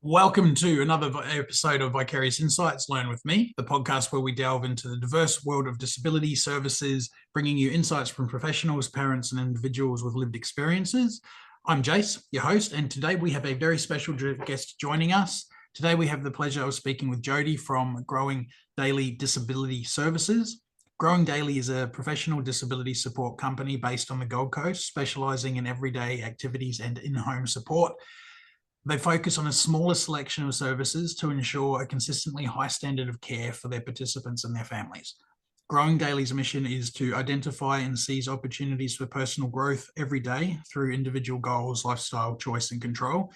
Welcome to another episode of Vicarious Insights, Learn With Me, the podcast where we delve into the diverse world of disability services, bringing you insights from professionals, parents, and individuals with lived experiences. I'm Jace, your host, and today we have a very special guest joining us. Today we have the pleasure of speaking with Jodi from Growing Daily Disability Services. Growing Daily is a professional disability support company based on the Gold Coast, specialising in everyday activities and in-home support. They focus on a smaller selection of services to ensure a consistently high standard of care for their participants and their families. Growing Daily's mission is to identify and seize opportunities for personal growth every day through individual goals, lifestyle, choice, and control.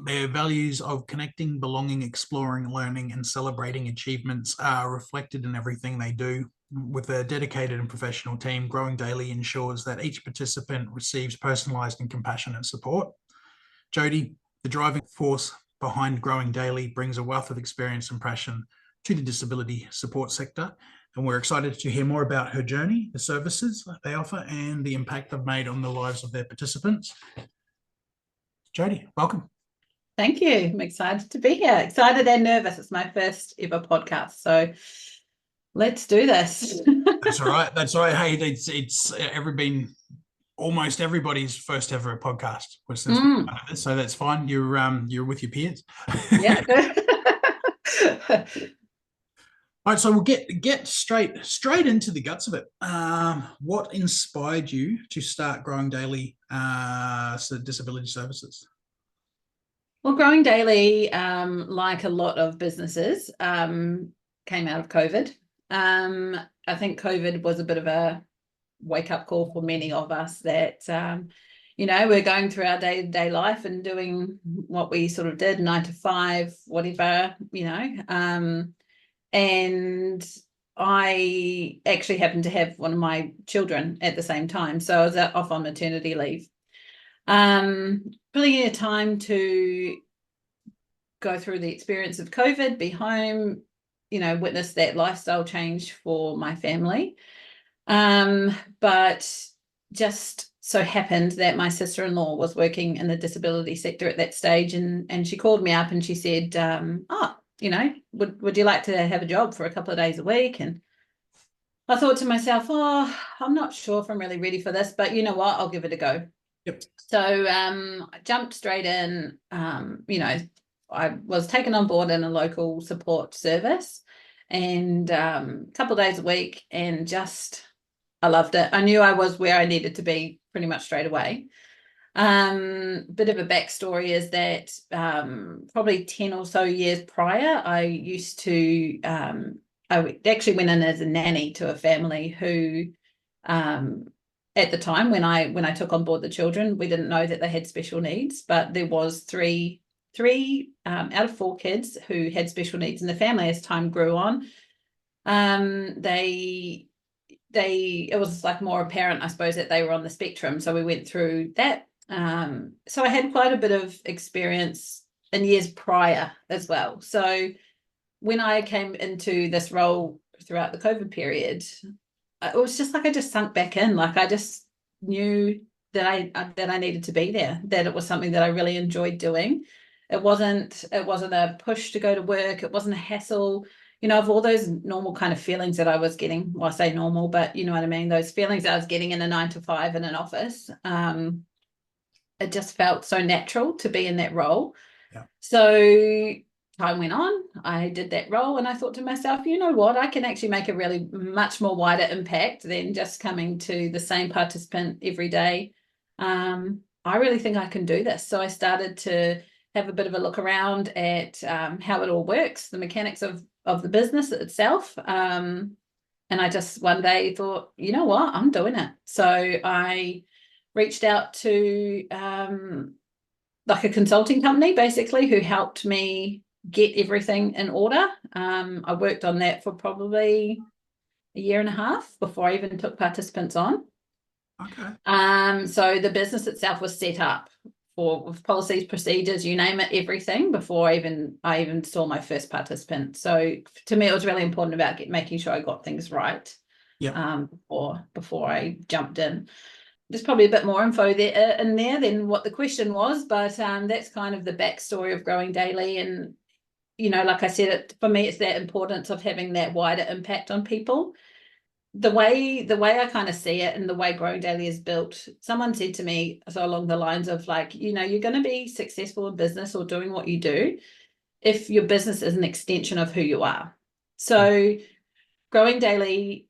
Their values of connecting, belonging, exploring, learning, and celebrating achievements are reflected in everything they do. With a dedicated and professional team, Growing Daily ensures that each participant receives personalised and compassionate support. Jodi, the driving force behind Growing Daily, brings a wealth of experience and passion to the disability support sector, and we're excited to hear more about her journey, the services they offer, and the impact they've made on the lives of their participants. Jodi, welcome. Thank you. I'm excited to be here. Excited and nervous. It's my first ever podcast, so let's do this. That's all right. That's all right. Hey, it's ever been almost everybody's first ever podcast, so that's fine. You're with your peers. Yeah. All right, so we'll get straight into the guts of it. What inspired you to start Growing Daily Disability Services? Well, Growing Daily, like a lot of businesses, came out of COVID. I think COVID was a bit of a wake-up call for many of us that we're going through our day-to-day life and doing what we sort of did, 9 to 5, whatever, and I actually happened to have one of my children at the same time, so I was off on maternity leave. Really a time to go through the experience of COVID, be home, witness that lifestyle change for my family. But just so happened that my sister-in-law was working in the disability sector at that stage, and she called me up and she said, would you like to have a job for a couple of days a week? And I thought to myself, I'm not sure if I'm really ready for this, but you know what, I'll give it a go. Yep. So I jumped straight in. I was taken on board in a local support service, and a couple of days a week, and just I loved it. I knew I was where I needed to be pretty much straight away. Bit of a backstory is that probably 10 or so years prior, I used to I actually went in as a nanny to a family who at the time when I took on board the children, we didn't know that they had special needs, but there was three out of 4 kids who had special needs in the family. As time grew on, it was like more apparent, I suppose, that they were on the spectrum. So we went through that. So I had quite a bit of experience in years prior as well. So when I came into this role throughout the COVID period, it was just like I just sunk back in. Like I just knew that I needed to be there, that it was something that I really enjoyed doing. It wasn't a push to go to work. It wasn't a hassle. Of all those normal kind of feelings that I was getting, well, I say normal, but you know what I mean, those feelings that I was getting in a 9 to 5 in an office, it just felt so natural to be in that role. Yeah. So time went on, I did that role, and I thought to myself, you know what, I can actually make a really much more wider impact than just coming to the same participant every day. I really think I can do this. So I started to have a bit of a look around at how it all works, the mechanics of the business itself. And I just one day thought, you know what, I'm doing it. So I reached out to like a consulting company, basically, who helped me get everything in order. I worked on that for probably a year and a half before I even took participants on. Okay. So the business itself was set up with policies, procedures, you name it, everything, before I even saw my first participant. So to me, it was really important about making sure I got things right. Yeah. Before I jumped in. there's probably a bit more info there in there than what the question was, but that's kind of the backstory of Growing Daily. And like I said, for me, it's that importance of having that wider impact on people. The way I kind of see it, and the way Growing Daily is built, someone said to me, so along the lines of like, you're going to be successful in business or doing what you do if your business is an extension of who you are. So Growing Daily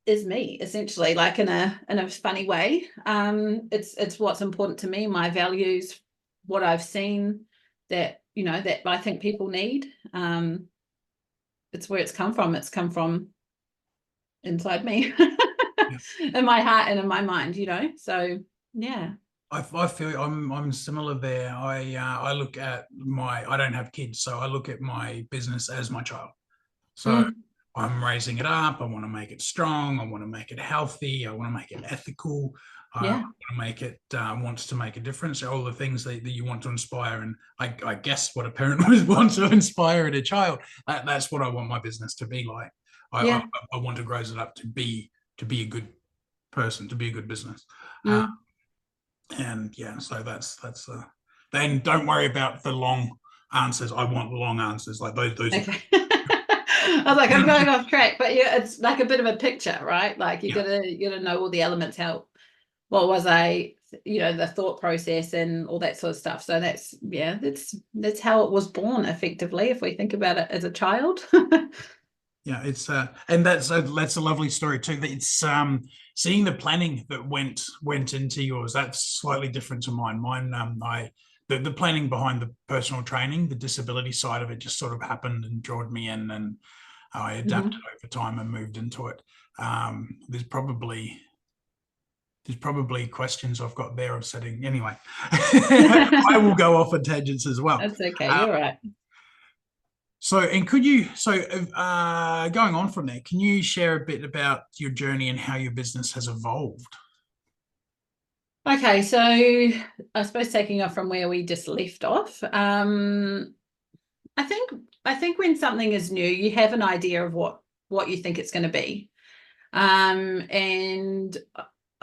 is me, essentially, like in a funny way. It's what's important to me, my values, what I've seen that that I think people need. It's where it's come from. It's come from inside me, in my heart and in my mind. So yeah. I feel I'm similar there. I look at I don't have kids, so I look at my business as my child. So I'm raising it up. I want to make it strong. I want to make it healthy. I want to make it ethical. I want to make it wants to make a difference. All the things that you want to inspire, and I guess what a parent would want to inspire in a child. That's what I want my business to be like. I want to grow it up to be a good person, to be a good business. And yeah, so that's then don't worry about the long answers. I want the long answers, like those. Okay. I was like, I'm going off track, but yeah, it's like a bit of a picture, right? Like you gotta know all the elements. What was the thought process and all that sort of stuff. So that's how it was born, effectively, if we think about it as a child. Yeah, it's and that's a lovely story too. It's seeing the planning that went into yours. That's slightly different to mine. Mine, the planning behind the personal training, the disability side of it, just sort of happened and drawed me in, and I adapted over time and moved into it. There's probably questions I've got there of setting. Anyway, I will go off on tangents as well. That's okay. You're right. So, and going on from there, can you share a bit about your journey and how your business has evolved? Okay, so I suppose taking off from where we just left off, I think when something is new, you have an idea of what you think it's going to be, and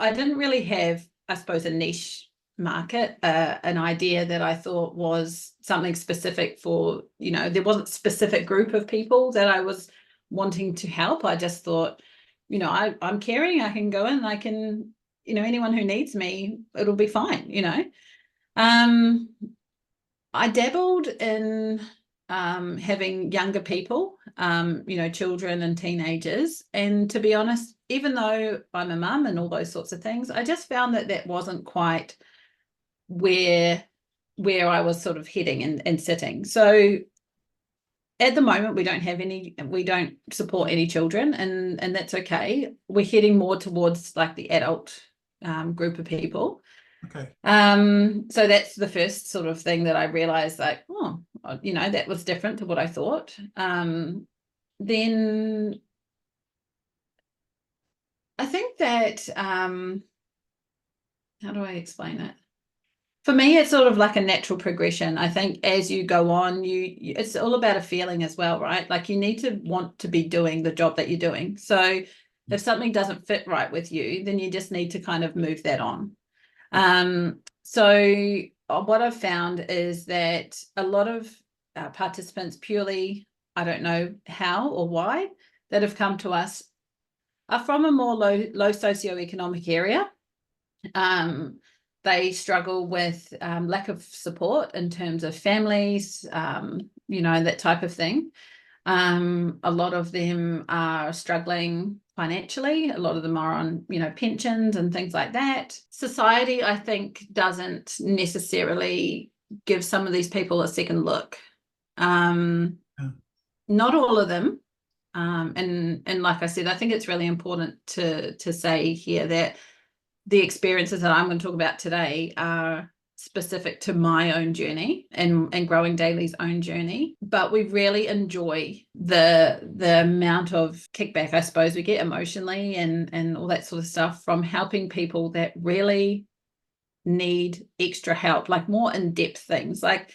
I didn't really have, I suppose, a niche market, an idea that I thought was something specific for, there wasn't a specific group of people that I was wanting to help. I just thought, I'm caring, I can go in, I can, anyone who needs me, it'll be fine, I dabbled in having younger people, children and teenagers. And to be honest, even though I'm a mum and all those sorts of things, I just found that wasn't quite where I was sort of heading and sitting. So at the moment, we don't support any children, and that's okay. We're heading more towards like the adult group of people. Okay. So that's the first sort of thing that I realized, like, that was different to what I thought. Then I think that, how do I explain it? For me, it's sort of like a natural progression. I think as you go on, it's all about a feeling as well, right? Like you need to want to be doing the job that you're doing. So if something doesn't fit right with you, then you just need to kind of move that on. So what I've found is that a lot of participants, purely, I don't know how or why, that have come to us are from a more low socioeconomic area. They struggle with lack of support in terms of families, that type of thing. A lot of them are struggling financially. A lot of them are on, pensions and things like that. Society, I think, doesn't necessarily give some of these people a second look. Not all of them. And like I said, I think it's really important to say here that the experiences that I'm going to talk about today are specific to my own journey and Growing Daily's own journey, but we really enjoy the amount of kickback, I suppose, we get emotionally and all that sort of stuff from helping people that really need extra help, like more in-depth things. Like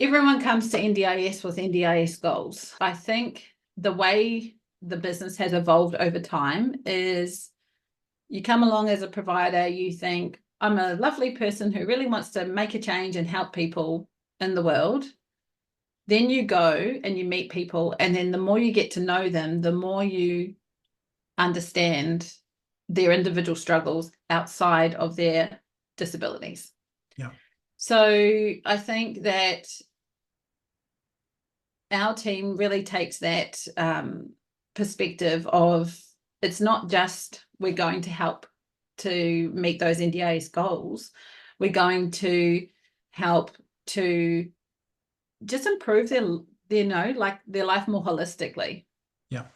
everyone comes to NDIS with NDIS goals. I think the way the business has evolved over time is you come along as a provider, you think, I'm a lovely person who really wants to make a change and help people in the world. Then you go and you meet people, and then the more you get to know them, the more you understand their individual struggles outside of their disabilities. Yeah. So I think that our team really takes that perspective of, it's not just we're going to help to meet those NDIS goals, we're going to help to just improve their like their life more holistically. Yeah.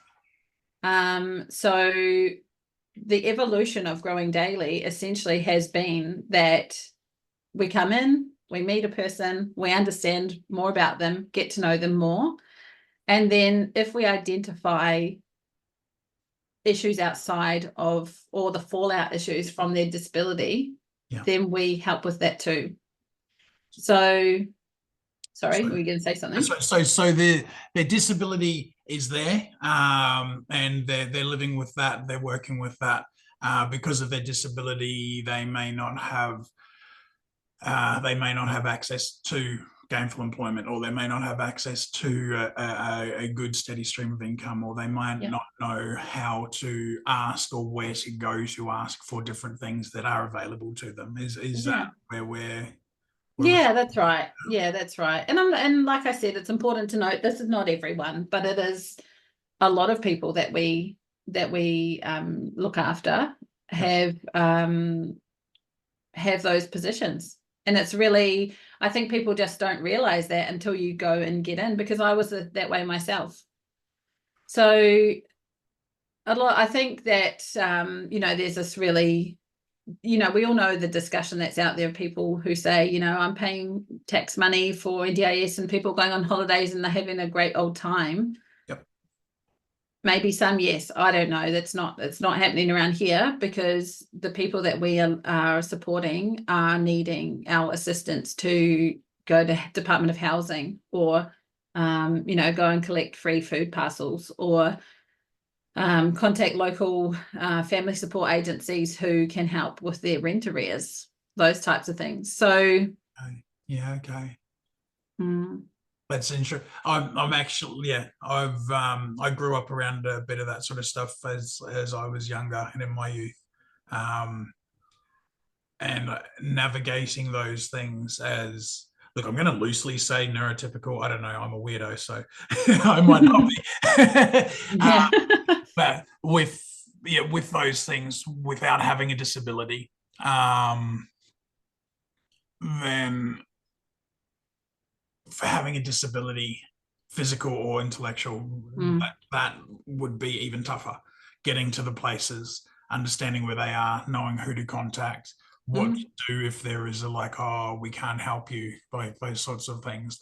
So the evolution of Growing Daily essentially has been that we come in, we meet a person, we understand more about them, get to know them more. And then if we identify issues outside of, or the fallout issues from their disability, then we help with that too. So, sorry, were you going to say something? So their disability is there, and they're living with that, they're working with that. Because of their disability, they may not have access to gainful employment, or they may not have access to a good steady stream of income, or they might not know how to ask or where to go to ask for different things that are available to them. Is that where we're that's right. Yeah, that's right. And like I said, it's important to note this is not everyone, but it is a lot of people that we look after have those positions. And it's really, I think people just don't realize that until you go and get in, because I was that way myself. So I think that, there's this really, we all know the discussion that's out there of people who say, I'm paying tax money for NDIS, and people going on holidays and they're having a great old time. Maybe some, yes, I don't know. It's not happening around here, because the people that we are supporting are needing our assistance to go to Department of Housing, or go and collect free food parcels, or contact local family support agencies who can help with their rent arrears, those types of things. So okay. That's interesting. I'm actually, I grew up around a bit of that sort of stuff as I was younger and in my youth, and navigating those things as, look, I'm going to loosely say neurotypical. I don't know. I'm a weirdo, so I might not be. But with those things, without having a disability, then for having a disability, physical or intellectual, that would be even tougher. Getting to the places, understanding where they are, knowing who to contact, what to do if there is we can't help you, like those sorts of things.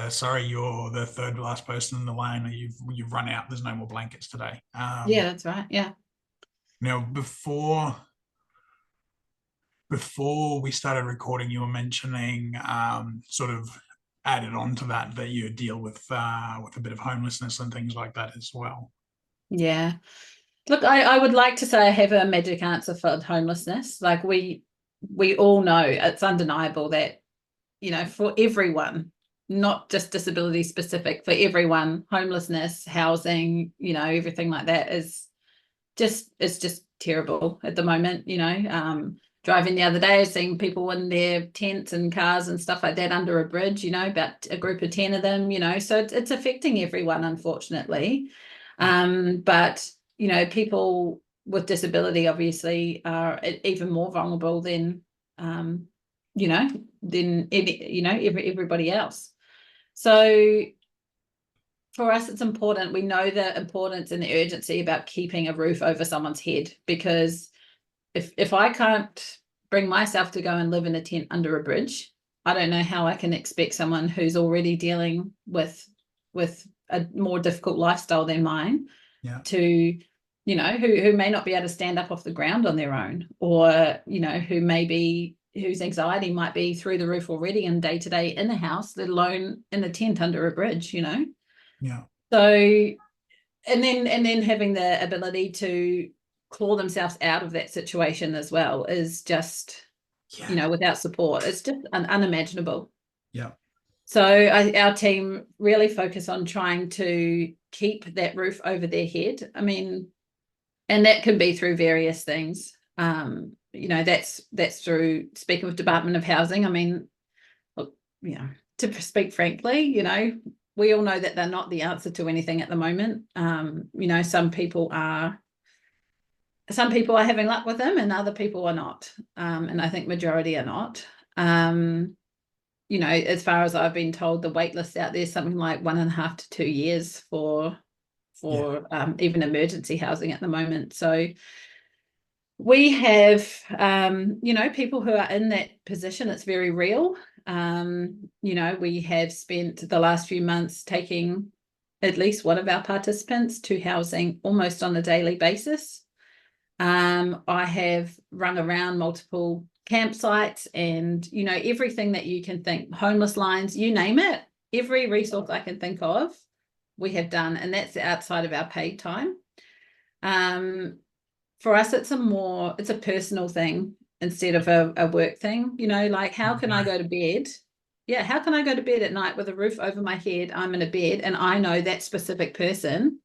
Sorry, you're the third last person in the line, or you've run out, there's no more blankets today. That's right. Now, before we started recording, you were mentioning sort of added on to that you deal with a bit of homelessness and things like that as well. Yeah. Look, I would like to say I have a magic answer for homelessness. Like we all know, it's undeniable that, for everyone, not just disability specific, for everyone, homelessness, housing, everything like that it's just terrible at the moment. Driving the other day, seeing people in their tents and cars and stuff like that under a bridge, about a group of 10 of them, so it's affecting everyone, unfortunately. But, people with disability obviously are even more vulnerable than, everybody else. So for us, it's important. We know the importance and the urgency about keeping a roof over someone's head, because if I can't bring myself to go and live in a tent under a bridge, I don't know how I can expect someone who's already dealing with a more difficult lifestyle than mine to, who may not be able to stand up off the ground on their own, or, whose anxiety might be through the roof already and day to day in the house, let alone in the tent under a bridge, So, and then having the ability to claw themselves out of that situation as well is just, Yeah. you know, without support, it's just unimaginable. Yeah. So our team really focus on trying to keep that roof over their head. I mean, and that can be through various things. You know, that's through speaking with Department of Housing. I mean, look, you know, to speak frankly, you know, we all know that they're not the answer to anything at the moment. You know, some people are having luck with them and other people are not. And I think majority are not. You know, as far as I've been told, the wait list out there is something like 1.5 to 2 years for even emergency housing at the moment. So we have, you know, people who are in that position. It's very real. You know, we have spent the last few months taking at least one of our participants to housing almost on a daily basis. I have rung around multiple campsites and, you know, everything that you can think, homeless lines, you name it, every resource I can think of, we have done, and that's outside of our paid time. For us, it's a personal thing instead of a work thing, you know, like how can I go to bed? Yeah, how can I go to bed at night with a roof over my head? I'm in a bed and I know that specific person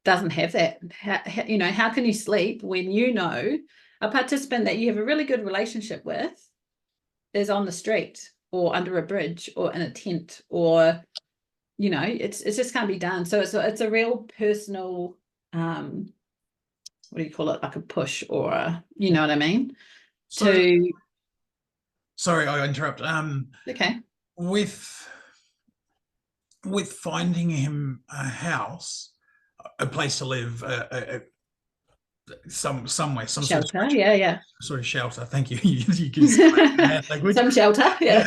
doesn't have that. You know, how can you sleep when you know a participant that you have a really good relationship with is on the street or under a bridge or in a tent, or, you know, it's just can't be done. So it's a real personal, what do you call it, like a push or you know what I mean? So, sorry, I interrupt. Okay. With finding him a house, a place to live, somewhere, some Shelter, sort of yeah. sort of shelter. Thank you. You can say that in hand language. Some shelter, yeah.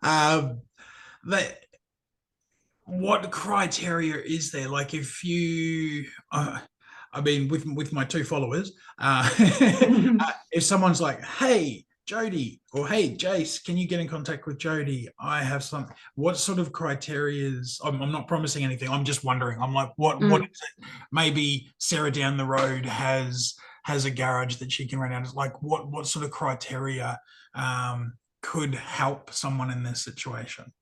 That what criteria is there? Like, if you, I mean, with my 2 followers, if someone's like, "Hey, Jodi," or "Hey, Jace, can you get in contact with Jodi? I have some." What sort of criterias? I'm not promising anything. I'm just wondering. I'm like, what is it? Maybe Sarah down the road has a garage that she can rent out. It's like, what sort of criteria could help someone in this situation?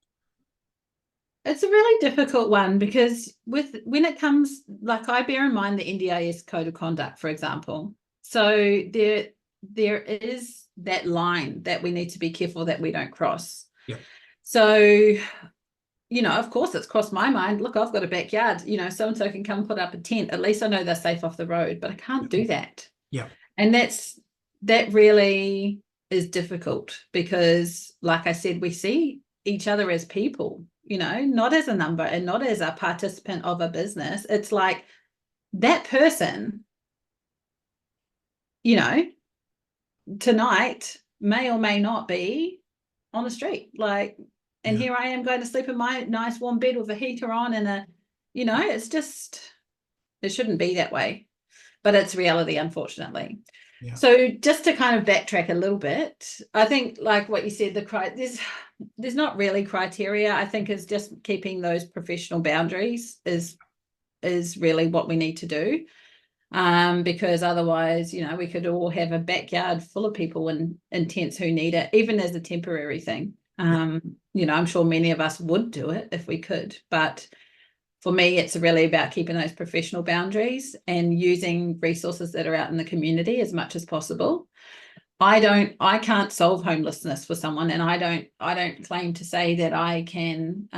It's a really difficult one because when it comes, like, I bear in mind the NDIS code of conduct, for example. So there is that line that we need to be careful that we don't cross. Yeah. So, you know, of course, it's crossed my mind. Look, I've got a backyard, you know, so-and-so can come put up a tent. At least I know they're safe off the road, but I can't do that. Yeah. And that really is difficult because, like I said, we see each other as people, you know, not as a number and not as a participant of a business. It's like that person, you know, tonight may or may not be on the street. Like, and here I am going to sleep in my nice warm bed with a heater on and you know, it's just, it shouldn't be that way, but it's reality, unfortunately. Yeah. So just to kind of backtrack a little bit, I think, like what you said, there's not really criteria. I think is just keeping those professional boundaries is really what we need to do. Because otherwise, you know, we could all have a backyard full of people in tents who need it, even as a temporary thing. You know, I'm sure many of us would do it if we could, but for me, it's really about keeping those professional boundaries and using resources that are out in the community as much as possible. I can't solve homelessness for someone, and I don't claim to say that I can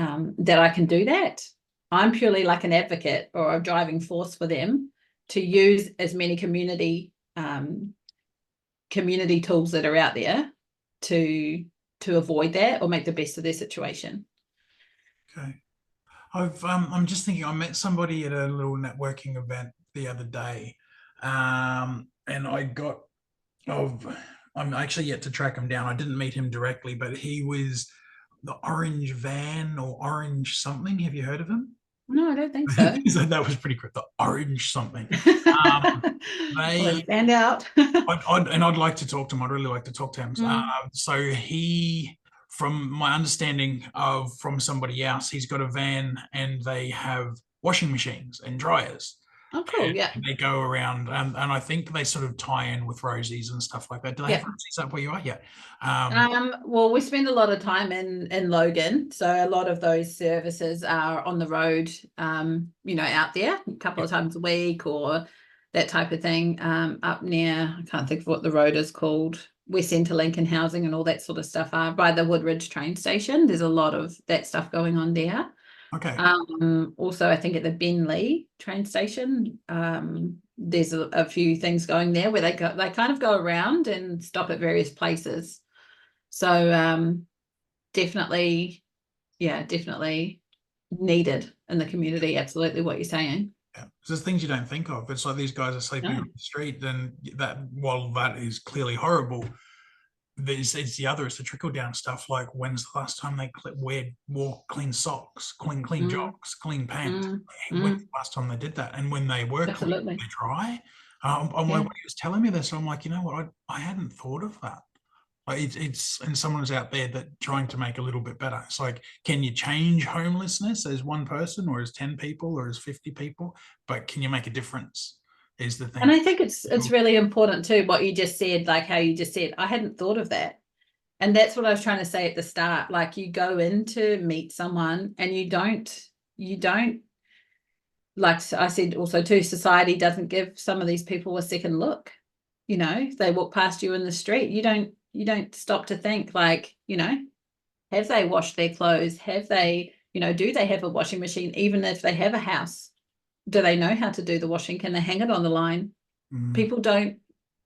do that. I'm purely like an advocate or a driving force for them to use as many community tools that are out there to avoid that or make the best of their situation. Okay. I'm just thinking, I met somebody at a little networking event the other day, and I'm actually yet to track him down. I didn't meet him directly, but he was the Orange Van or Orange something. Have you heard of him? No, I don't think so. So that was pretty quick. The Orange something. They stand out. I'd like to talk to him. I'd really like to talk to him. So he, from my understanding from somebody else, he's got a van and they have washing machines and dryers. Oh, cool. Yeah. And they go around, and I think they sort of tie in with Rosie's and stuff like that. Do they have Yeah. Rosie's up where you are? Yeah. Well, we spend a lot of time in Logan, so a lot of those services are on the road, out there a couple of times a week or that type of thing. Up near, I can't think of what the road is called, West Centrelink Housing and all that sort of stuff are by the Woodridge train station. There's a lot of that stuff going on there. Okay. Also, I think at the Benley train station, there's a few things going there where they kind of go around and stop at various places. So definitely needed in the community. Absolutely what you're saying. Yeah. So there's things you don't think of. It's like these guys are sleeping No. on the street, then that, while that is clearly horrible, it's the trickle down stuff. Like, when's the last time they wore clean socks, clean Mm, jocks, clean pants? mm, When's mm, the last time they did that? And when they were clean, absolutely. they dry. Yeah. When he was telling me this, I'm like, you know what? I hadn't thought of that. Like, and someone's out there that trying to make a little bit better. It's like, can you change homelessness as one person, or as 10 people, or as 50 people? But can you make a difference? Is the And thing. I think it's really important too, what you just said, like how you just said, I hadn't thought of that. And that's what I was trying to say at the start. Like, you go in to meet someone and you don't, like I said also too, society doesn't give some of these people a second look. They walk past you in the street. You don't stop to think, like, have they washed their clothes? Have they, do they have a washing machine? Even if they have a house, do they know how to do the washing? Can they hang it on the line? Mm, People don't,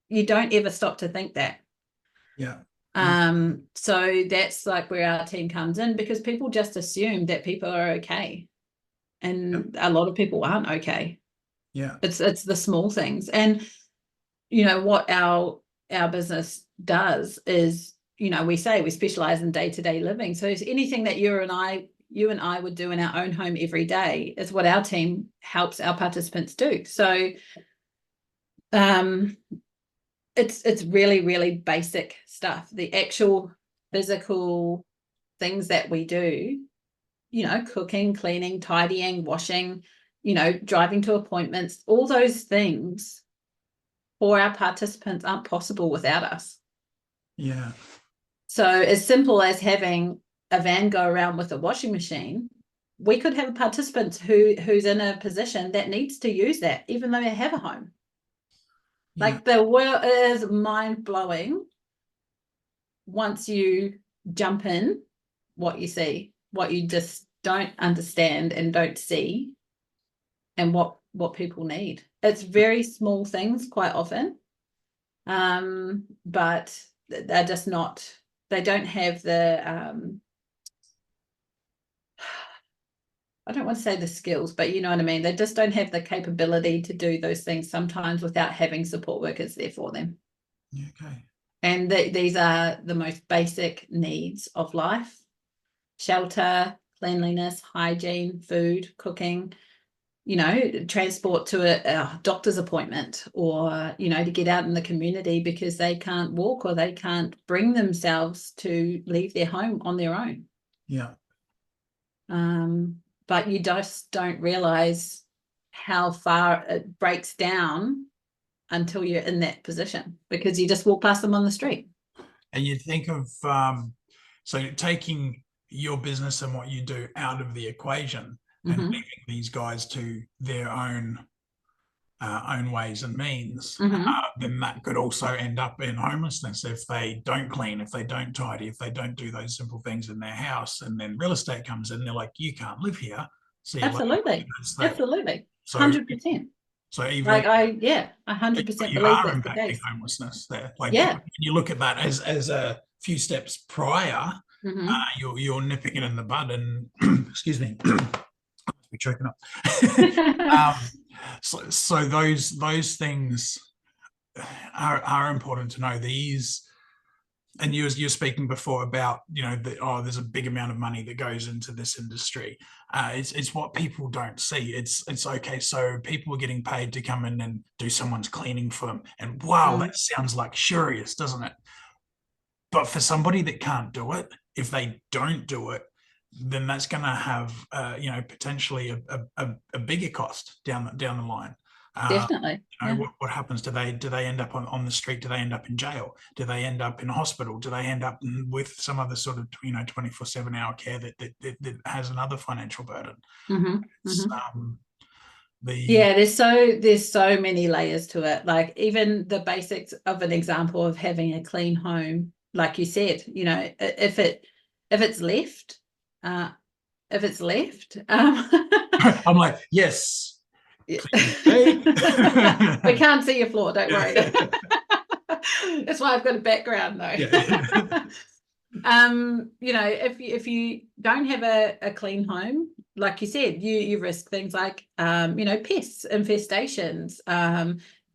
you don't ever stop to think that. yeah. So that's like where our team comes in, because people just assume that people are okay. And a lot of people aren't okay. Yeah. It's the small things. And what our business does is, we say we specialize in day-to-day living. So it's anything that you and I would do in our own home every day is what our team helps our participants do. So it's really, really basic stuff. The actual physical things that we do, cooking, cleaning, tidying, washing, driving to appointments, all those things for our participants aren't possible without us. Yeah. So as simple as having a van go around with a washing machine, we could have a participant who's in a position that needs to use that, even though they have a home. Yeah. Like, the world is mind-blowing once you jump in, what you see, what you just don't understand and don't see, and what people need. It's very small things quite often, but they're just not, they don't have the I don't want to say the skills, but you know what I mean. They just don't have the capability to do those things sometimes without having support workers there for them. Okay. And these are the most basic needs of life: shelter, cleanliness, hygiene, food, cooking, transport to a doctor's appointment, or, to get out in the community because they can't walk or they can't bring themselves to leave their home on their own. Yeah. But you just don't realize how far it breaks down until you're in that position, because you just walk past them on the street. And you think of so taking your business and what you do out of the equation and Mm-hmm. leaving these guys to their own ways and means, Mm-hmm. then that could also end up in homelessness if they don't clean, if they don't tidy, if they don't do those simple things in their house. And then real estate comes in, they're like, you can't live here. See you later. Absolutely. It's that. Absolutely. So, 100%. so even Like, I 100% you believe are that's the impacting case. homelessness there. Like, Yeah. you look at that as a few steps prior, Mm-hmm. you're nipping it in the bud. And excuse me, I must be choking up. So those things are important to know. These, and you're speaking before about, there's a big amount of money that goes into this industry. It's what people don't see. It's okay, so people are getting paid to come in and do someone's cleaning for them, and wow, that sounds luxurious, doesn't it? But for somebody that can't do it, if they don't do it, then that's going to have potentially a bigger cost down the line. Definitely. Yeah. What happens? Do they end up on the street? Do they end up in jail? Do they end up in a hospital? Do they end up with some other sort of 24/7 hour care that has another financial burden? Mm-hmm. It's, Mm-hmm. the Yeah, there's so many layers to it. Like even the basics of an example of having a clean home, like you said, if it's left, uh, if it's left, I'm like, yes, we please stay. can't see your floor, don't worry. That's why I've got a background though. Yeah. If you don't have a clean home, like you said, you risk things like pests, infestations,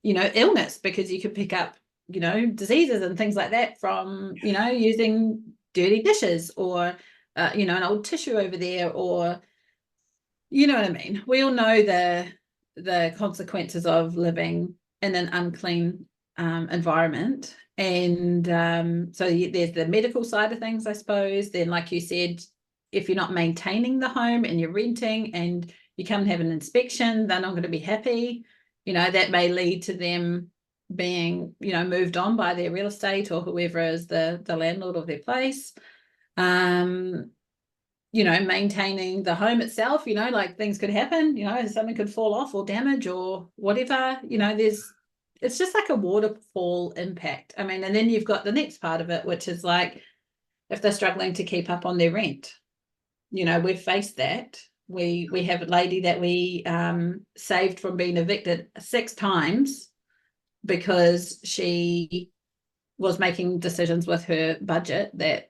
illness, because you could pick up diseases and things like that from using dirty dishes, or an old tissue over there, or you know what I mean. We all know the consequences of living in an unclean environment. And so there's the medical side of things, I suppose. Then, like you said, if you're not maintaining the home and you're renting and you come and have an inspection, they're not going to be happy. That may lead to them being, moved on by their real estate or whoever is the landlord of their place. Maintaining the home itself, like things could happen, something could fall off or damage or whatever, it's just like a waterfall impact. I mean, and then you've got the next part of it, which is like if they're struggling to keep up on their rent, we've faced that. We have a lady that we saved from being evicted 6 times because she was making decisions with her budget that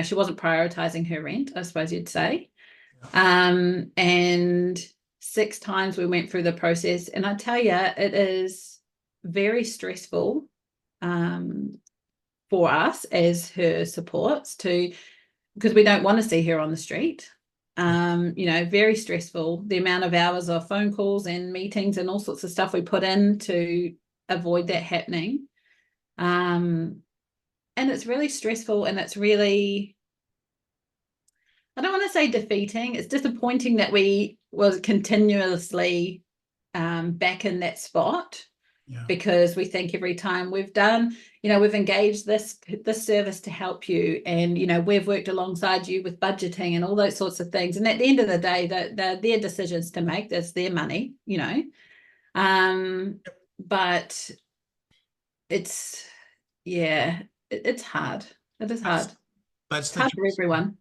she wasn't prioritizing her rent, I suppose you'd say. And 6 times we went through the process, and I tell you, it is very stressful for us as her supports because we don't want to see her on the street. Very stressful, the amount of hours of phone calls and meetings and all sorts of stuff we put in to avoid that happening. And it's really stressful, and it's really, I don't want to say defeating. It's disappointing that we was continuously back in that spot, because we think every time we've done, we've engaged this service to help you, and we've worked alongside you with budgeting and all those sorts of things. And at the end of the day, they're their decisions to make. That's their money, but it's it's hard. It is hard. That's It's the hard for everyone.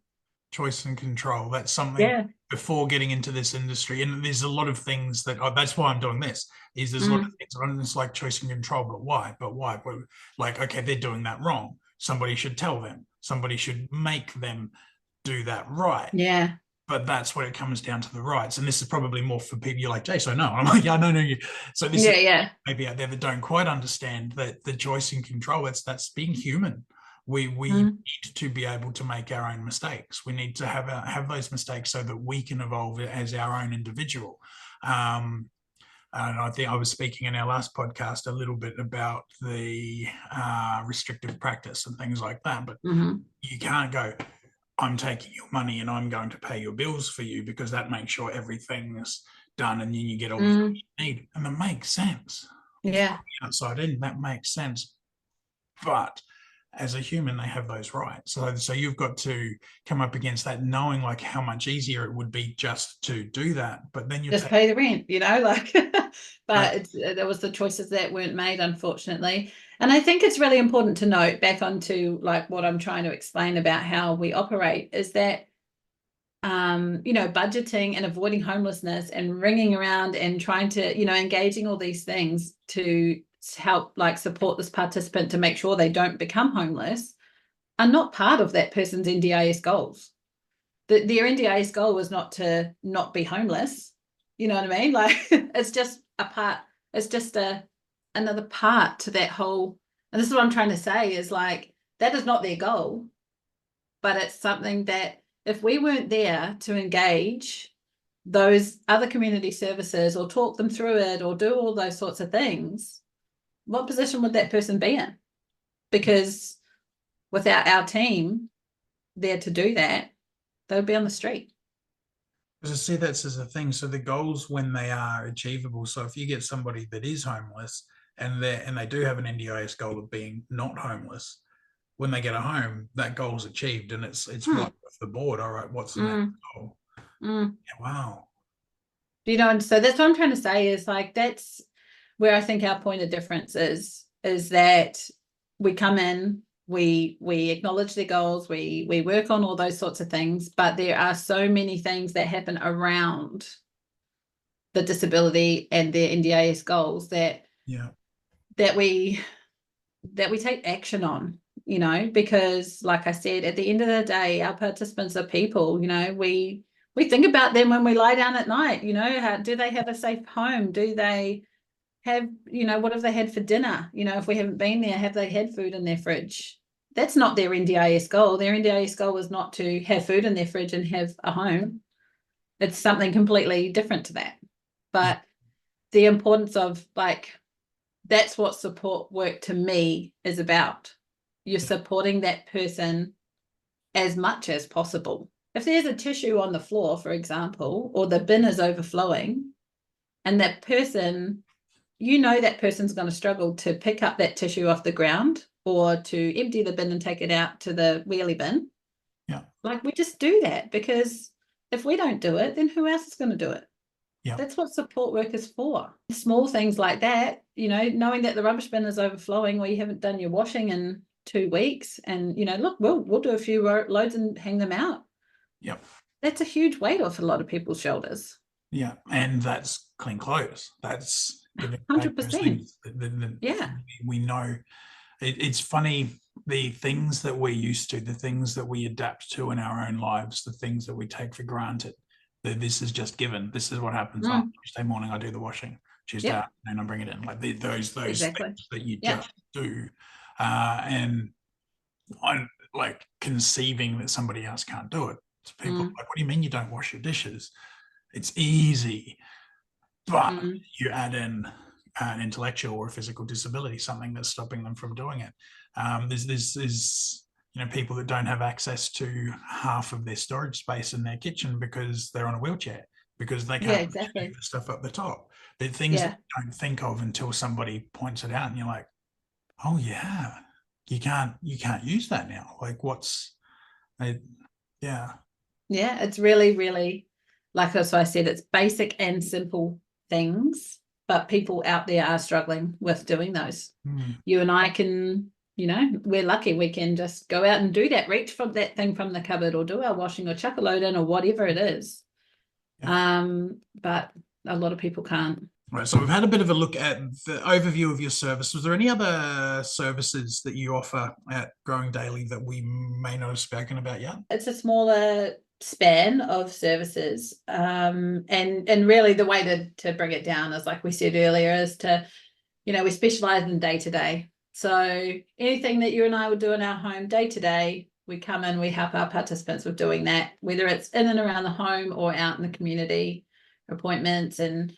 choice and control. That's something Yeah. before getting into this industry. And there's a lot of things that's why I'm doing this, is there's a lot of things around this like choice and control, but why? Like, okay, they're doing that wrong. Somebody should tell them. Somebody should make them do that right. Yeah. But that's when it comes down to the rights. And this is probably more for people you're like, Jay, so no. I'm like, yeah, no. So this is maybe out there that don't quite understand that the choice and control, that's being human. We need to be able to make our own mistakes. We need to have those mistakes so that we can evolve as our own individual. And I think I was speaking in our last podcast a little bit about the restrictive practice and things like that. But you can't go, I'm taking your money and I'm going to pay your bills for you, because that makes sure everything's done and then you get all the things you need. And that makes sense. Yeah. Outside in, that makes sense. But as a human, they have those rights. So you've got to come up against that, knowing like how much easier it would be just to do that. But then you just pay the rent, but there was the choices that weren't made, unfortunately. And I think it's really important to note, back onto like what I'm trying to explain about how we operate, is that budgeting and avoiding homelessness and ringing around and trying to, engaging all these things to help like support this participant to make sure they don't become homeless, are not part of that person's NDIS goals. Their NDIS goal was not to not be homeless. You know what I mean? Like it's just a part, it's just another part to that whole, and this is what I'm trying to say, is like that is not their goal, but it's something that if we weren't there to engage those other community services or talk them through it or do all those sorts of things, what position would that person be in? Because without our team there to do that, they would be on the street. Because I see that's as a thing. So the goals, when they are achievable. So if you get somebody that is homeless and they do have an NDIS goal of being not homeless, when they get a home, that goal's achieved and it's right off the board. All right, what's the next goal? Yeah, wow. And so that's what I'm trying to say is like, that's where I think our point of difference is that we come in, we acknowledge their goals, we work on all those sorts of things, but there are so many things that happen around the disability and their NDIS goals that we take action on, because like I said, at the end of the day, our participants are people. We think about them when we lie down at night. How do they have a safe home? Do they have, what have they had for dinner? If we haven't been there, have they had food in their fridge? That's not their NDIS goal. Their NDIS goal is not to have food in their fridge and have a home. It's something completely different to that. But the importance of, like, that's what support work to me is about. You're supporting that person as much as possible. If there's a tissue on the floor, for example, or the bin is overflowing, and that person, that person's going to struggle to pick up that tissue off the ground or to empty the bin and take it out to the wheelie bin. Yeah. Like, we just do that because if we don't do it, then who else is going to do it? Yeah. That's what support work is for. Small things like that, knowing that the rubbish bin is overflowing or you haven't done your washing in 2 weeks, and look, we'll do a few loads and hang them out. Yep. That's a huge weight off a lot of people's shoulders. Yeah, and that's clean clothes. That's giving 100%. Yeah, we know. It's funny, the things that we're used to, the things that we adapt to in our own lives, the things that we take for granted. That this is just given. This is what happens on Tuesday morning. I do the washing. Tuesday afternoon, I bring it in. Like those Exactly. things that you just do, and I'm like conceiving that somebody else can't do it. To people like, what do you mean you don't wash your dishes? It's easy, but you add in an intellectual or physical disability, something that's stopping them from doing it. There's people that don't have access to half of their storage space in their kitchen because they're on a wheelchair, because they can't put the stuff up the top. They're things that you don't think of until somebody points it out, and you're like, oh yeah, you can't use that now. Like, it's really, really, like as I said, it's basic and simple things, but people out there are struggling with doing those. You and I can, we're lucky we can just go out and do that, reach from that thing from the cupboard, or do our washing, or chuck a load in, or whatever it is. But a lot of people can't. Right, so we've had a bit of a look at the overview of your service. Was there any other services that you offer at Growing Daily that we may not have spoken about yet? It's a smaller span of services, and really the way to bring it down is, like we said earlier, is to, we specialize in day-to-day. So anything that you and I would do in our home day-to-day, we come in, we help our participants with doing that, whether it's in and around the home or out in the community, appointments and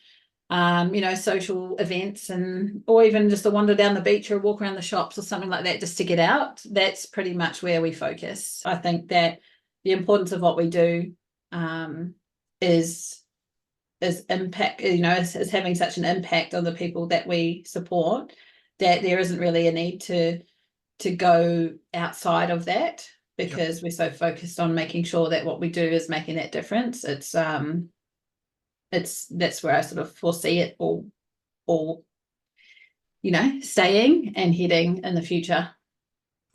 social events, or even just a wander down the beach or a walk around the shops or something like that, just to get out. That's pretty much where we focus. I think that the importance of what we do is impact, is having such an impact on the people that we support, that there isn't really a need to go outside of that, because we're so focused on making sure that what we do is making that difference. That's where I sort of foresee it all staying and heading in the future.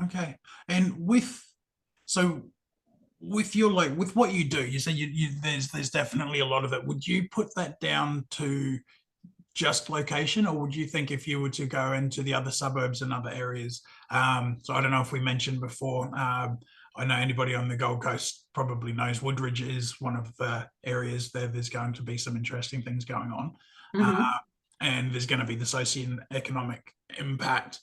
Okay. And with your, like, with what you do, you say there's definitely a lot of it. Would you put that down to just location, or would you think if you were to go into the other suburbs and other areas? So I don't know if we mentioned before, I know anybody on the Gold Coast probably knows Woodridge is one of the areas there. There's going to be some interesting things going on. And there's going to be the socioeconomic impact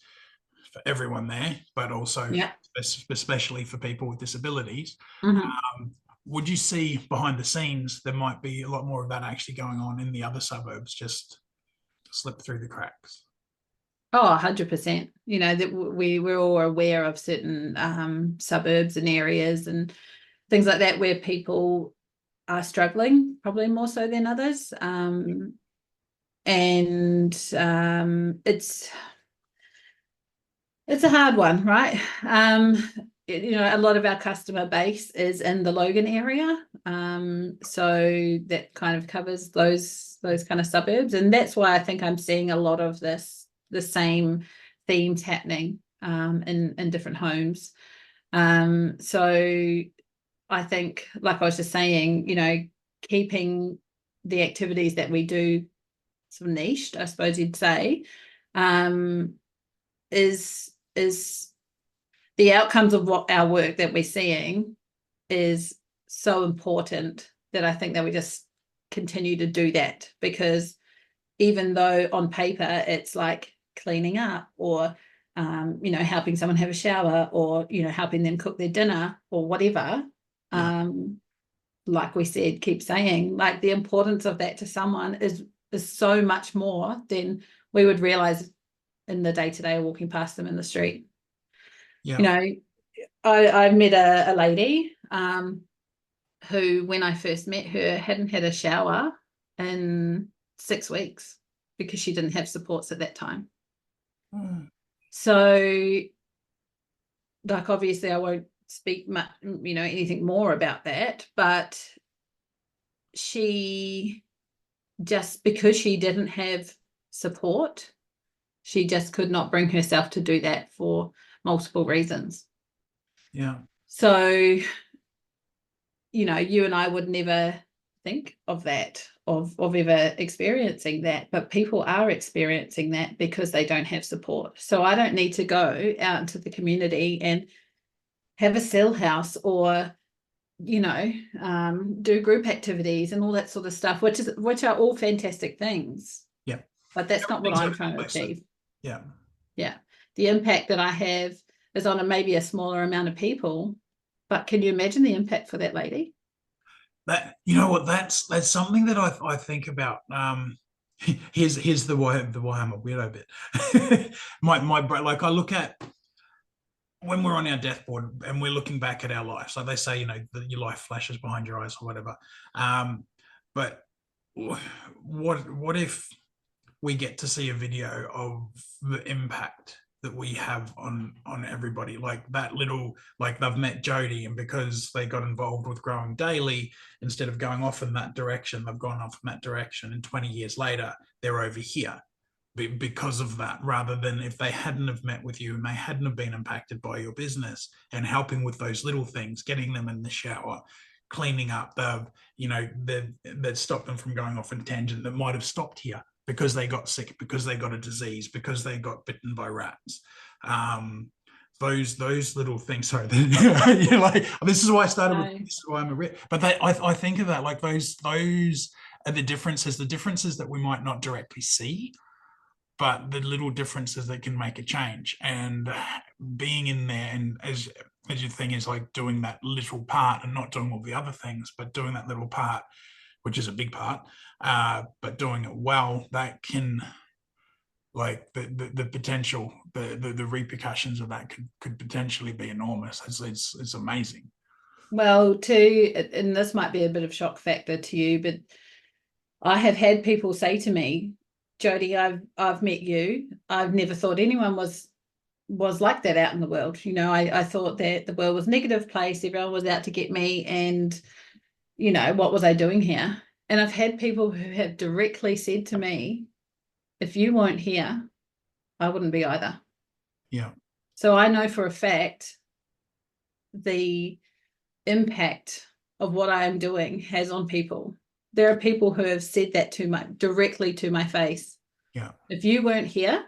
for everyone there, but also especially for people with disabilities. Would you see behind the scenes there might be a lot more of that actually going on in the other suburbs, just slip through the cracks? Oh, 100%. That we're all aware of certain suburbs and areas and things like that where people are struggling, probably more so than others. It's a hard one, right? A lot of our customer base is in the Logan area. So that kind of covers those kind of suburbs. And that's why I think I'm seeing a lot of the same themes happening in different homes. So I think, like I was just saying, keeping the activities that we do sort of niched, I suppose you'd say, is the outcomes of what our work that we're seeing is so important that I think that we just continue to do that, because even though on paper it's like cleaning up or helping someone have a shower or helping them cook their dinner or whatever, like we said, keep saying, like, the importance of that to someone is so much more than we would realize in the day-to-day walking past them in the street. I met a lady who, when I first met her, hadn't had a shower in 6 weeks because she didn't have supports at that time. So, like, obviously I won't speak much, anything more about that, but she, just because she didn't have support, she just could not bring herself to do that for multiple reasons. So, you and I would never think of that, of ever experiencing that, but people are experiencing that because they don't have support. So I don't need to go out into the community and have a cell house or do group activities and all that sort of stuff, which are all fantastic things. But that's not what I'm trying to achieve. The impact that I have is on maybe a smaller amount of people, but can you imagine the impact for that lady? That's something that I think about. Here's the why I'm a weirdo bit. my like, I look at when we're on our deathboard and we're looking back at our lives, like they say, your life flashes behind your eyes or whatever. But what if we get to see a video of the impact that we have on everybody, like that little, like they've met Jodi, and because they got involved with Growing Daily, instead of going off in that direction, they've gone off in that direction, and 20 years later they're over here because of that, rather than if they hadn't have met with you and they hadn't have been impacted by your business and helping with those little things, getting them in the shower, cleaning up, that stopped them from going off in a tangent that might have stopped here because they got sick, because they got a disease, because they got bitten by rats. Those little things. Sorry, you're like, this is why I started. No. This is why I'm a rip. But I think of that, like those are the differences that we might not directly see, but the little differences that can make a change. And being in there, and as your thing is like doing that little part and not doing all the other things, but doing that little part, which is a big part, but doing it well, that can, like, the potential, the repercussions of that could potentially be enormous. It's amazing. Well, too, and this might be a bit of shock factor to you, but I have had people say to me, Jodi, I've met you. I've never thought anyone was like that out in the world. I thought that the world was a negative place. Everyone was out to get me, and what was I doing here? And I've had people who have directly said to me, if you weren't here, I wouldn't be either. So I know for a fact the impact of what I am doing has on people. There are people who have said that directly to my face. If you weren't here,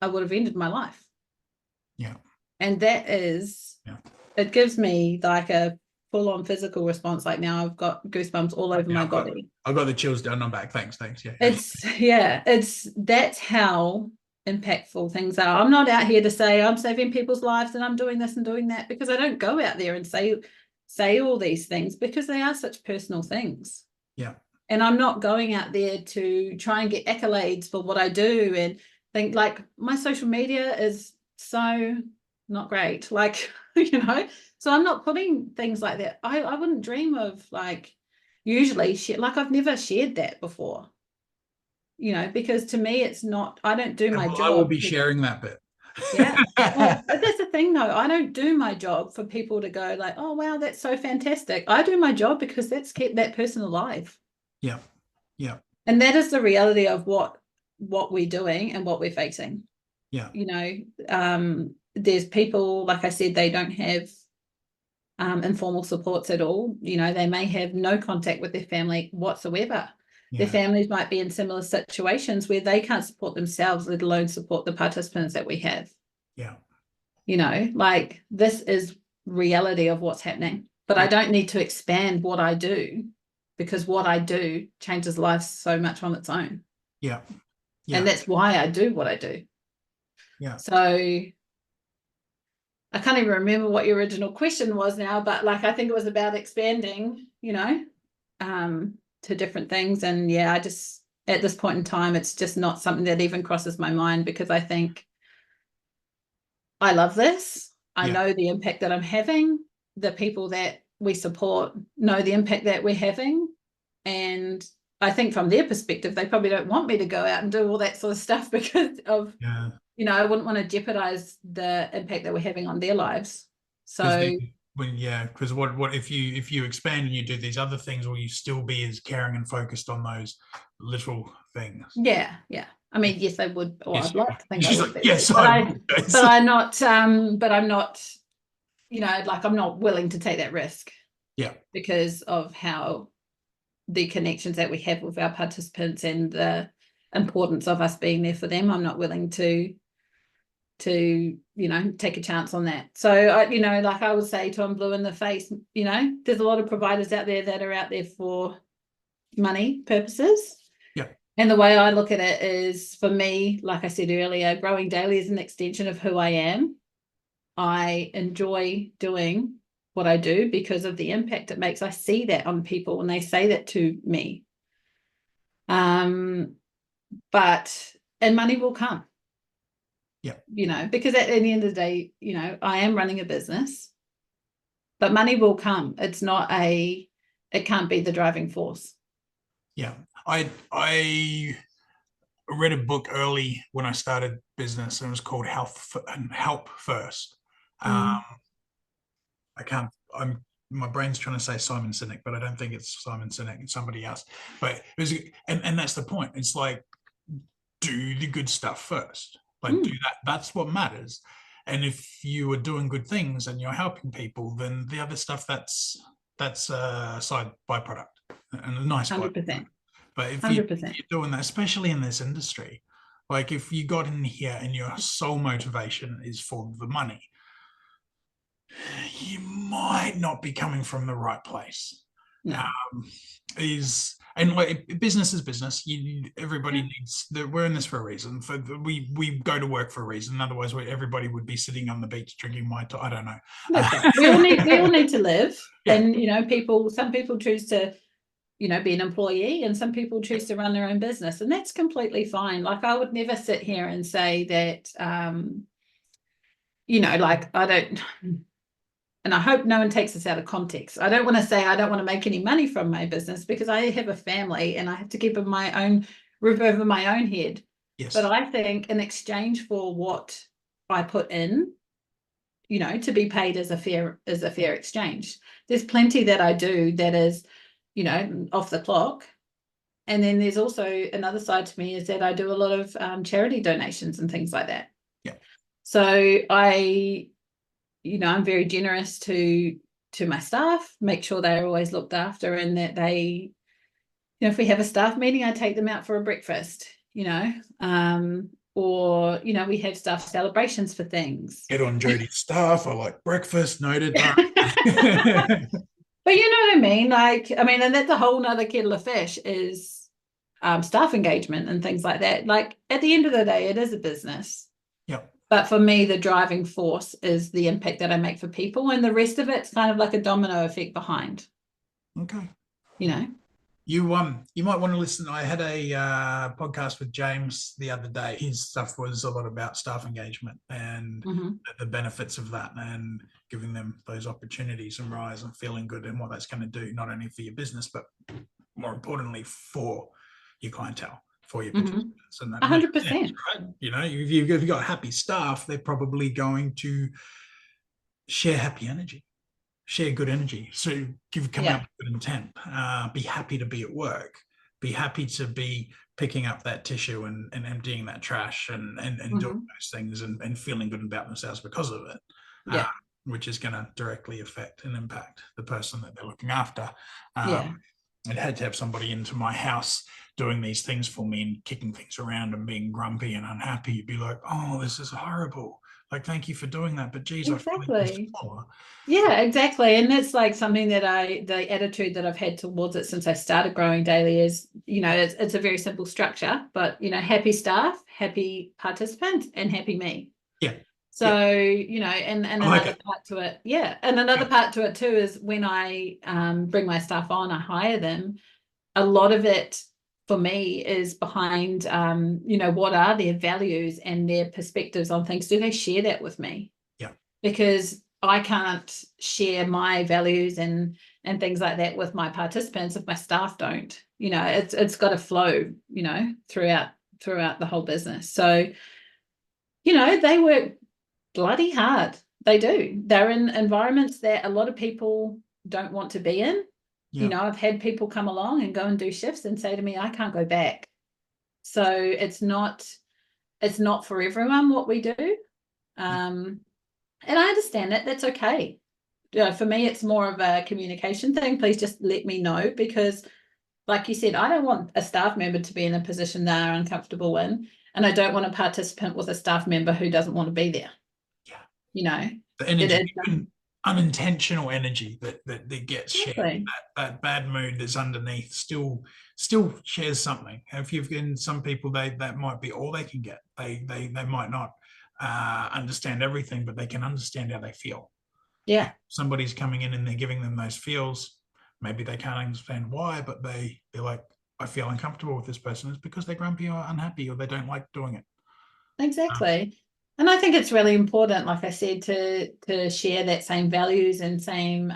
I would have ended my life. And that is, it gives me like a full-on physical response. Like now I've got goosebumps all over my body. I've got the chills down my back. Thanks. That's how impactful things are. I'm not out here to say I'm saving people's lives and I'm doing this and doing that, because I don't go out there and say all these things, because they are such personal things. And I'm not going out there to try and get accolades for what I do and think, like, my social media is so not great. Like, So I'm not putting things like that. I wouldn't dream of like usually like I've never shared that before, because to me it's not, I don't do my job. I will be sharing that bit. Yeah. Well, but that's the thing though. I don't do my job for people to go like, oh wow, that's so fantastic. I do my job because that's kept that person alive. Yeah. Yeah. And that is the reality of what we're doing and what we're facing. Yeah. There's people, like I said, they don't have informal supports at all. They may have no contact with their family whatsoever. Their families might be in similar situations where they can't support themselves, let alone support the participants that we have. Yeah. Like this is reality of what's happening. But I don't need to expand what I do, because what I do changes lives so much on its own. Yeah. And that's why I do what I do. Yeah. So I can't even remember what your original question was now, but like I think it was about expanding, to different things. And I just, at this point in time, it's just not something that even crosses my mind, because I think I love this. I know the impact that I'm having. The people that we support know the impact that we're having. And I think from their perspective, they probably don't want me to go out and do all that sort of stuff because of, I wouldn't want to jeopardize the impact that we're having on their lives. So because what if you expand and you do these other things, will you still be as caring and focused on those little things? Yeah. I mean, yes, I would. Or yes, I'd like to think she's I would. Like, yes, but I'm not. But I'm not. Like I'm not willing to take that risk. Yeah. Because of how the connections that we have with our participants and the importance of us being there for them, I'm not willing to take a chance on that. So like I would say to I'm blue in the face, there's a lot of providers out there that are out there for money purposes. And the way I look at it is, for me, like I said earlier, growing daily is an extension of who I am. I enjoy doing what I do because of the impact it makes. I see that on people when they say that to me. And money will come. Because at the end of the day, I am running a business, but money will come. It can't be the driving force. Yeah. I read a book early when I started business, and it was called Help First. My brain's trying to say Simon Sinek, but I don't think it's Simon Sinek. It's somebody else. But it was, and that's the point. It's like, do the good stuff first. Like do that. That's what matters. And if you are doing good things and you're helping people, then the other stuff that's a side byproduct and a nice 100%. But if you're doing that, especially in this industry, like if you got in here and your sole motivation is for the money, you might not be coming from the right place. No. And like business is business. Everybody needs. We're in this for a reason. We go to work for a reason. Otherwise, everybody would be sitting on the beach drinking Mai Tai. I don't know. That's right. We all need to live, and some people choose to, be an employee, and some people choose to run their own business, and that's completely fine. Like I would never sit here and say that, like I don't. And I hope no one takes this out of context. I don't want to say I don't want to make any money from my business, because I have a family and I have to keep my own roof over my own head. Yes. But I think in exchange for what I put in, to be paid as a fair exchange. There's plenty that I do that is, off the clock. And then there's also another side to me is that I do a lot of charity donations and things like that. Yeah. So I'm very generous to my staff, make sure they're always looked after, and that they, if we have a staff meeting, I take them out for a breakfast, or, we have staff celebrations for things. Get on Jodi's staff. I like breakfast, noted. But you know what I mean? And that's a whole nother kettle of fish is staff engagement and things like that. Like at the end of the day, it is a business. Yeah. But for me, the driving force is the impact that I make for people, and the rest of it's kind of like a domino effect behind. Okay. You might want to listen. I had a podcast with James the other day. His stuff was a lot about staff engagement and Mm-hmm. the benefits of that, and giving them those opportunities and rise and feeling good, and what that's going to do not only for your business but more importantly for your clientele, for your Mm-hmm. participants, and that makes sense, 100%. right? You know, if you've got happy staff, they're probably going to share happy energy, share good energy. So come out Yeah. with good intent. Be happy to be at work. Be happy to be picking up that tissue and emptying that trash and doing Mm-hmm. those things and feeling good about themselves because of it. Uh, Yeah. which is going to directly affect and impact the person that they're looking after. Yeah. I had to have somebody into my house doing these things for me and kicking things around and being grumpy and unhappy. You'd be like, oh, this is horrible. Like, thank you for doing that. But geez, I feel Exactly. insecure. Yeah, exactly. And that's like something that the attitude that I've had towards it since I started growing daily is, it's a very simple structure, but, happy staff, happy participants, and happy me. Yeah. Yeah. So, and I like another it. part to it, yeah. And another part to it too is when I bring my staff on, I hire them, a lot of it for me is behind, what are their values and their perspectives on things? Do they share that with me? Yeah. Because I can't share my values and things like that with my participants if my staff don't. It's got to flow, throughout the whole business. So, they work bloody hard. They do. They're in environments that a lot of people don't want to be in. Yeah. I've had people come along and go and do shifts and say to me, I can't go back. So it's not for everyone what we do. And I understand that. That's okay. For me, it's more of a communication thing. Please just let me know, because like you said, I don't want a staff member to be in a position they're uncomfortable in. And I don't want a participant with a staff member who doesn't want to be there. Yeah. The It energy, is. even unintentional energy that gets shared, Exactly. that bad mood that's underneath still shares something. If you've given some people, that might be all they can get. They might not understand everything, but they can understand how they feel. If Yeah. somebody's coming in and they're giving them those feels, maybe they can't understand why, but they're like, I feel uncomfortable with this person. It's because they're grumpy or unhappy or they don't like doing it. Exactly. And I think it's really important, like I said, to share that same values and same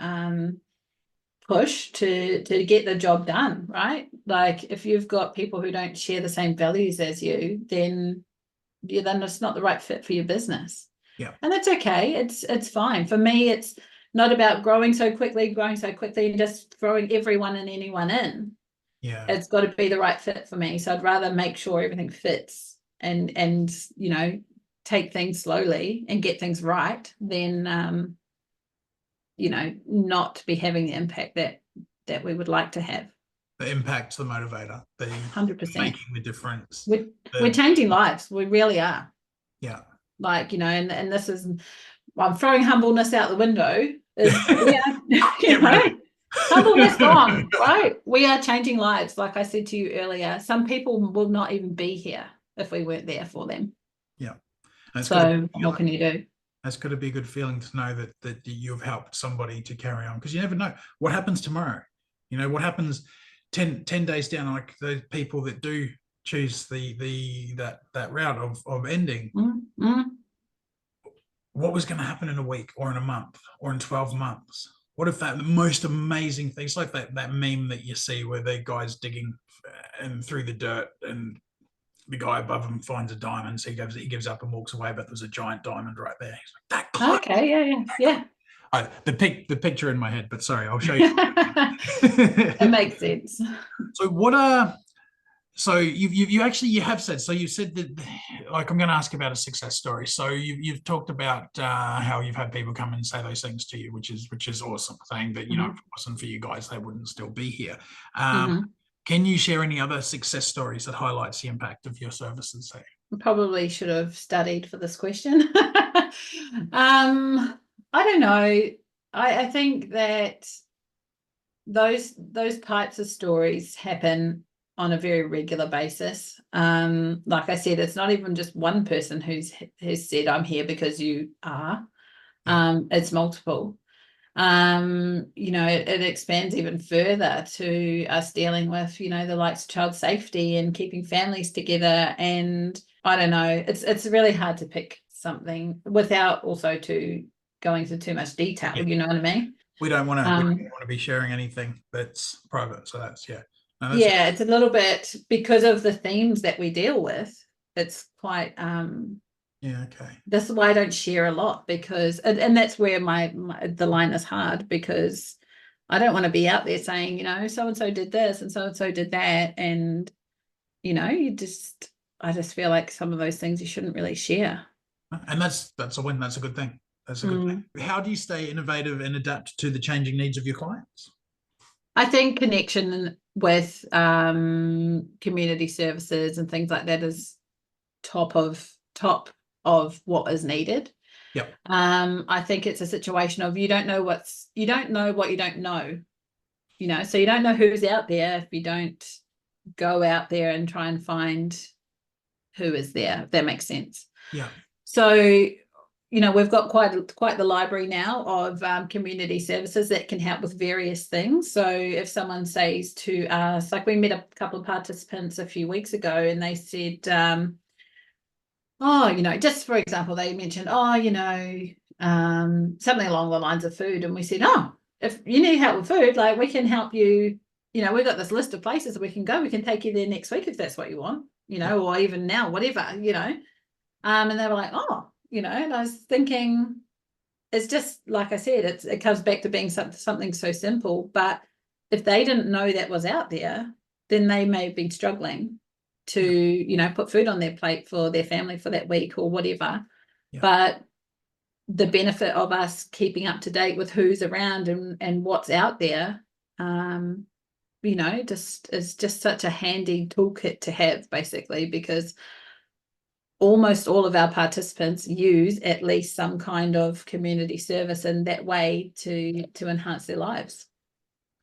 push to get the job done, right? Like if you've got people who don't share the same values as you, then it's not the right fit for your business. Yeah. And that's okay. It's fine. For me, it's not about growing so quickly and just throwing everyone and anyone in. Yeah. It's got to be the right fit for me. So I'd rather make sure everything fits and take things slowly and get things right than not be having the impact that we would like to have. The impact's the motivator, the 100%. making the difference. We're changing lives. We really are. Yeah. Like, and this is, I'm throwing humbleness out the window. Humbleness gone, right? We are changing lives. Like I said to you earlier, some people will not even be here if we weren't there for them. Yeah. So what can you do? That's got to be a good feeling to know that you've helped somebody to carry on, because you never know what happens tomorrow. What happens 10 days down, like the people that do choose that route of ending. Mm-hmm. What was going to happen in a week or in a month or in 12 months? What if the most amazing things, like that meme that you see where the guy's digging and through the dirt and the guy above him finds a diamond, so he gives up and walks away, but there's a giant diamond right there. He's like, that close. Okay, yeah. The picture in my head, but sorry, I'll show you. It makes sense. So you actually have said, so you said that, like, I'm going to ask about a success story. So you've talked about how you've had people come and say those things to you, which is awesome, saying that, if it wasn't for you guys, they wouldn't still be here. Can you share any other success stories that highlights the impact of your services there? Probably should have studied for this question. I don't know. I think that those types of stories happen on a very regular basis. Like I said, it's not even just one person has said, I'm here because you are. It's multiple. It expands even further to us dealing with, the likes of child safety and keeping families together. And I don't know, it's really hard to pick something without also going into too much detail. You know what I mean? We don't want to be sharing anything that's private. So that's, yeah. No, that's it's a little bit, because of the themes that we deal with, it's quite okay. That's why I don't share a lot, because and that's where the line is hard, because I don't want to be out there saying, so and so did this and so did that, and I just feel like some of those things you shouldn't really share. And that's a win. That's a good thing. That's a good thing. How do you stay innovative and adapt to the changing needs of your clients? I think connection with community services and things like that is top of what is needed. Yep. I think it's a situation of you don't know what you don't know, so you don't know who's out there if you don't go out there and try and find who is there, if that makes sense. Yeah. So, we've got quite the library now of community services that can help with various things. So if someone says to us, like we met a couple of participants a few weeks ago, and they said, just for example, they mentioned, something along the lines of food. And we said, if you need help with food, like we can help you, we've got this list of places that we can go. We can take you there next week if that's what you want, or even now, whatever, and they were like, and I was thinking, it's just, like I said, it comes back to being something so simple. But if they didn't know that was out there, then they may have been struggling to, put food on their plate for their family for that week or whatever. Yeah. But the benefit of us keeping up to date with who's around and what's out there, just is just such a handy toolkit to have, basically, because almost all of our participants use at least some kind of community service in that way to enhance their lives.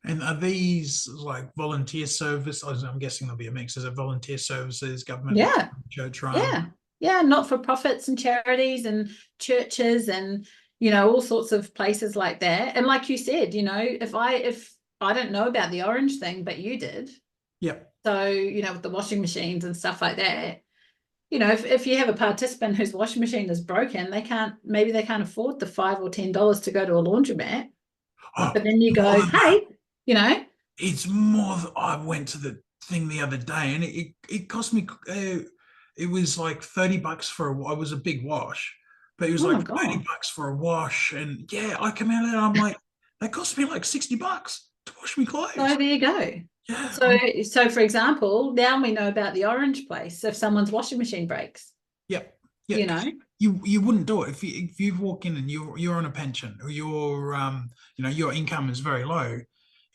And are these like volunteer service? I'm guessing there'll be a mix. Is it volunteer services, government, church run? Yeah, not-for-profits and charities and churches and, all sorts of places like that. And like you said, if I don't know about the orange thing, but you did. Yep. So, with the washing machines and stuff like that, if you have a participant whose washing machine is broken, they can't afford the $5 or $10 to go to a laundromat. But then you go, hey, it's more. I went to the thing the other day, and it cost me. It was like $30 for it was a big wash, but it was like $30 for a wash, and yeah, I come out of there, I'm like, that cost me like $60 to wash me clothes. So there you go. Yeah. So for example, now we know about the orange place if someone's washing machine breaks. Yep. You wouldn't do it if you walk in and you're on a pension, or your income is very low.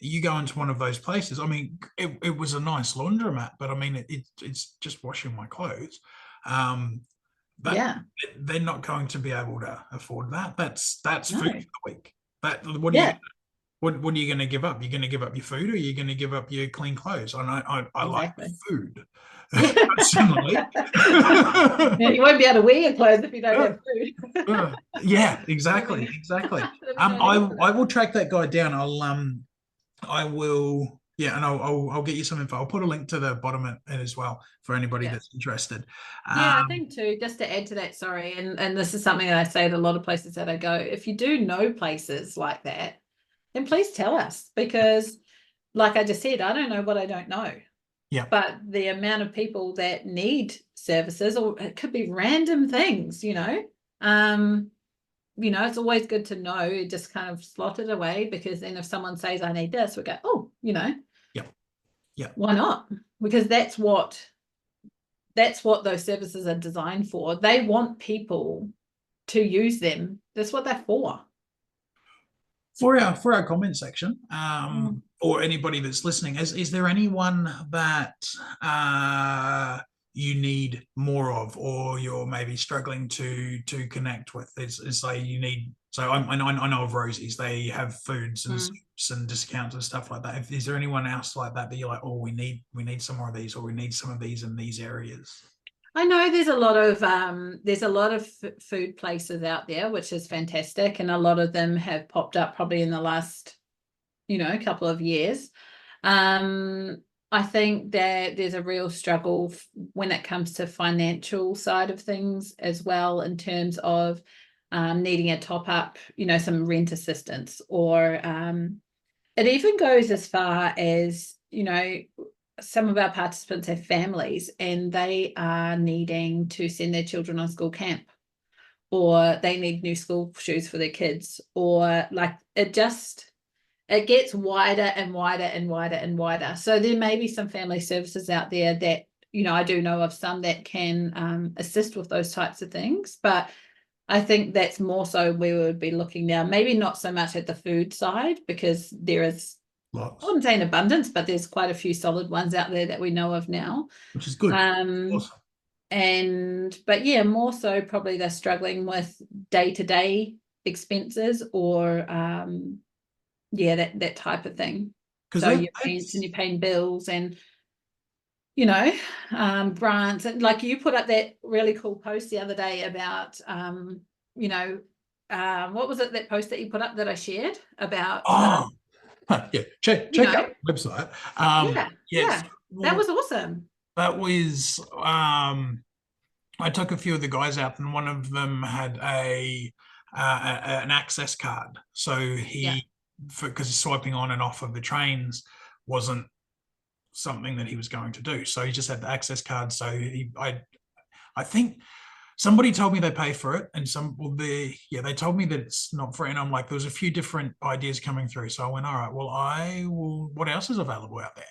You go into one of those places. I mean, it was a nice laundromat, but I mean, it's just washing my clothes. They're not going to be able to afford that. That's food for the week. What are you going to give up? You're going to give up your food, or you're going to give up your clean clothes? And I like food. Personally. You won't be able to wear your clothes if you don't have food. Yeah, exactly. I will track that guy down. I will, and I'll get you some info. I'll put a link to the bottom as well for anybody that's interested. I think too, just to add to that, sorry, and this is something that I say at a lot of places that I go, if you do know places like that, then please tell us, because like I just said, I don't know what I don't know. Yeah. But the amount of people that need services, or it could be random things, it's always good to know, just kind of slot it away, because then if someone says I need this, we go, why not? Because that's what those services are designed for. They want people to use them. That's what they're for. For our comment section, or anybody that's listening, is there anyone that you need more of, or you're maybe struggling to connect with? Is say you need. So I know of Rosie's. They have foods and soups and discounts and stuff like that. Is there anyone else like that you're like, we need some more of these, or we need some of these in these areas? I know there's a lot of food places out there, which is fantastic, and a lot of them have popped up probably in the last, couple of years. I think that there's a real struggle when it comes to financial side of things as well, in terms of needing a top up, some rent assistance, or it even goes as far as, some of our participants have families and they are needing to send their children on school camp, or they need new school shoes for their kids, or like it gets wider and wider and wider and wider. So there may be some family services out there that, I do know of some that can assist with those types of things, but I think that's more so where we would be looking now. Maybe not so much at the food side, because there is, Lots, I wouldn't say in abundance, but there's quite a few solid ones out there that we know of now. which is good. Awesome. But yeah, more so probably they're struggling with day-to-day expenses, or that type of thing. So your rent and you're paying bills, and grants, and like you put up that really cool post the other day about what was it, that post that you put up that I shared about check out the website. That was awesome. That was I took a few of the guys out, and one of them had an access card, so because swiping on and off of the trains wasn't something that he was going to do, so he just had the access card. So I think somebody told me they pay for it, and they told me that it's not free, and I'm like, there's a few different ideas coming through, so I went, all right, well, what else is available out there,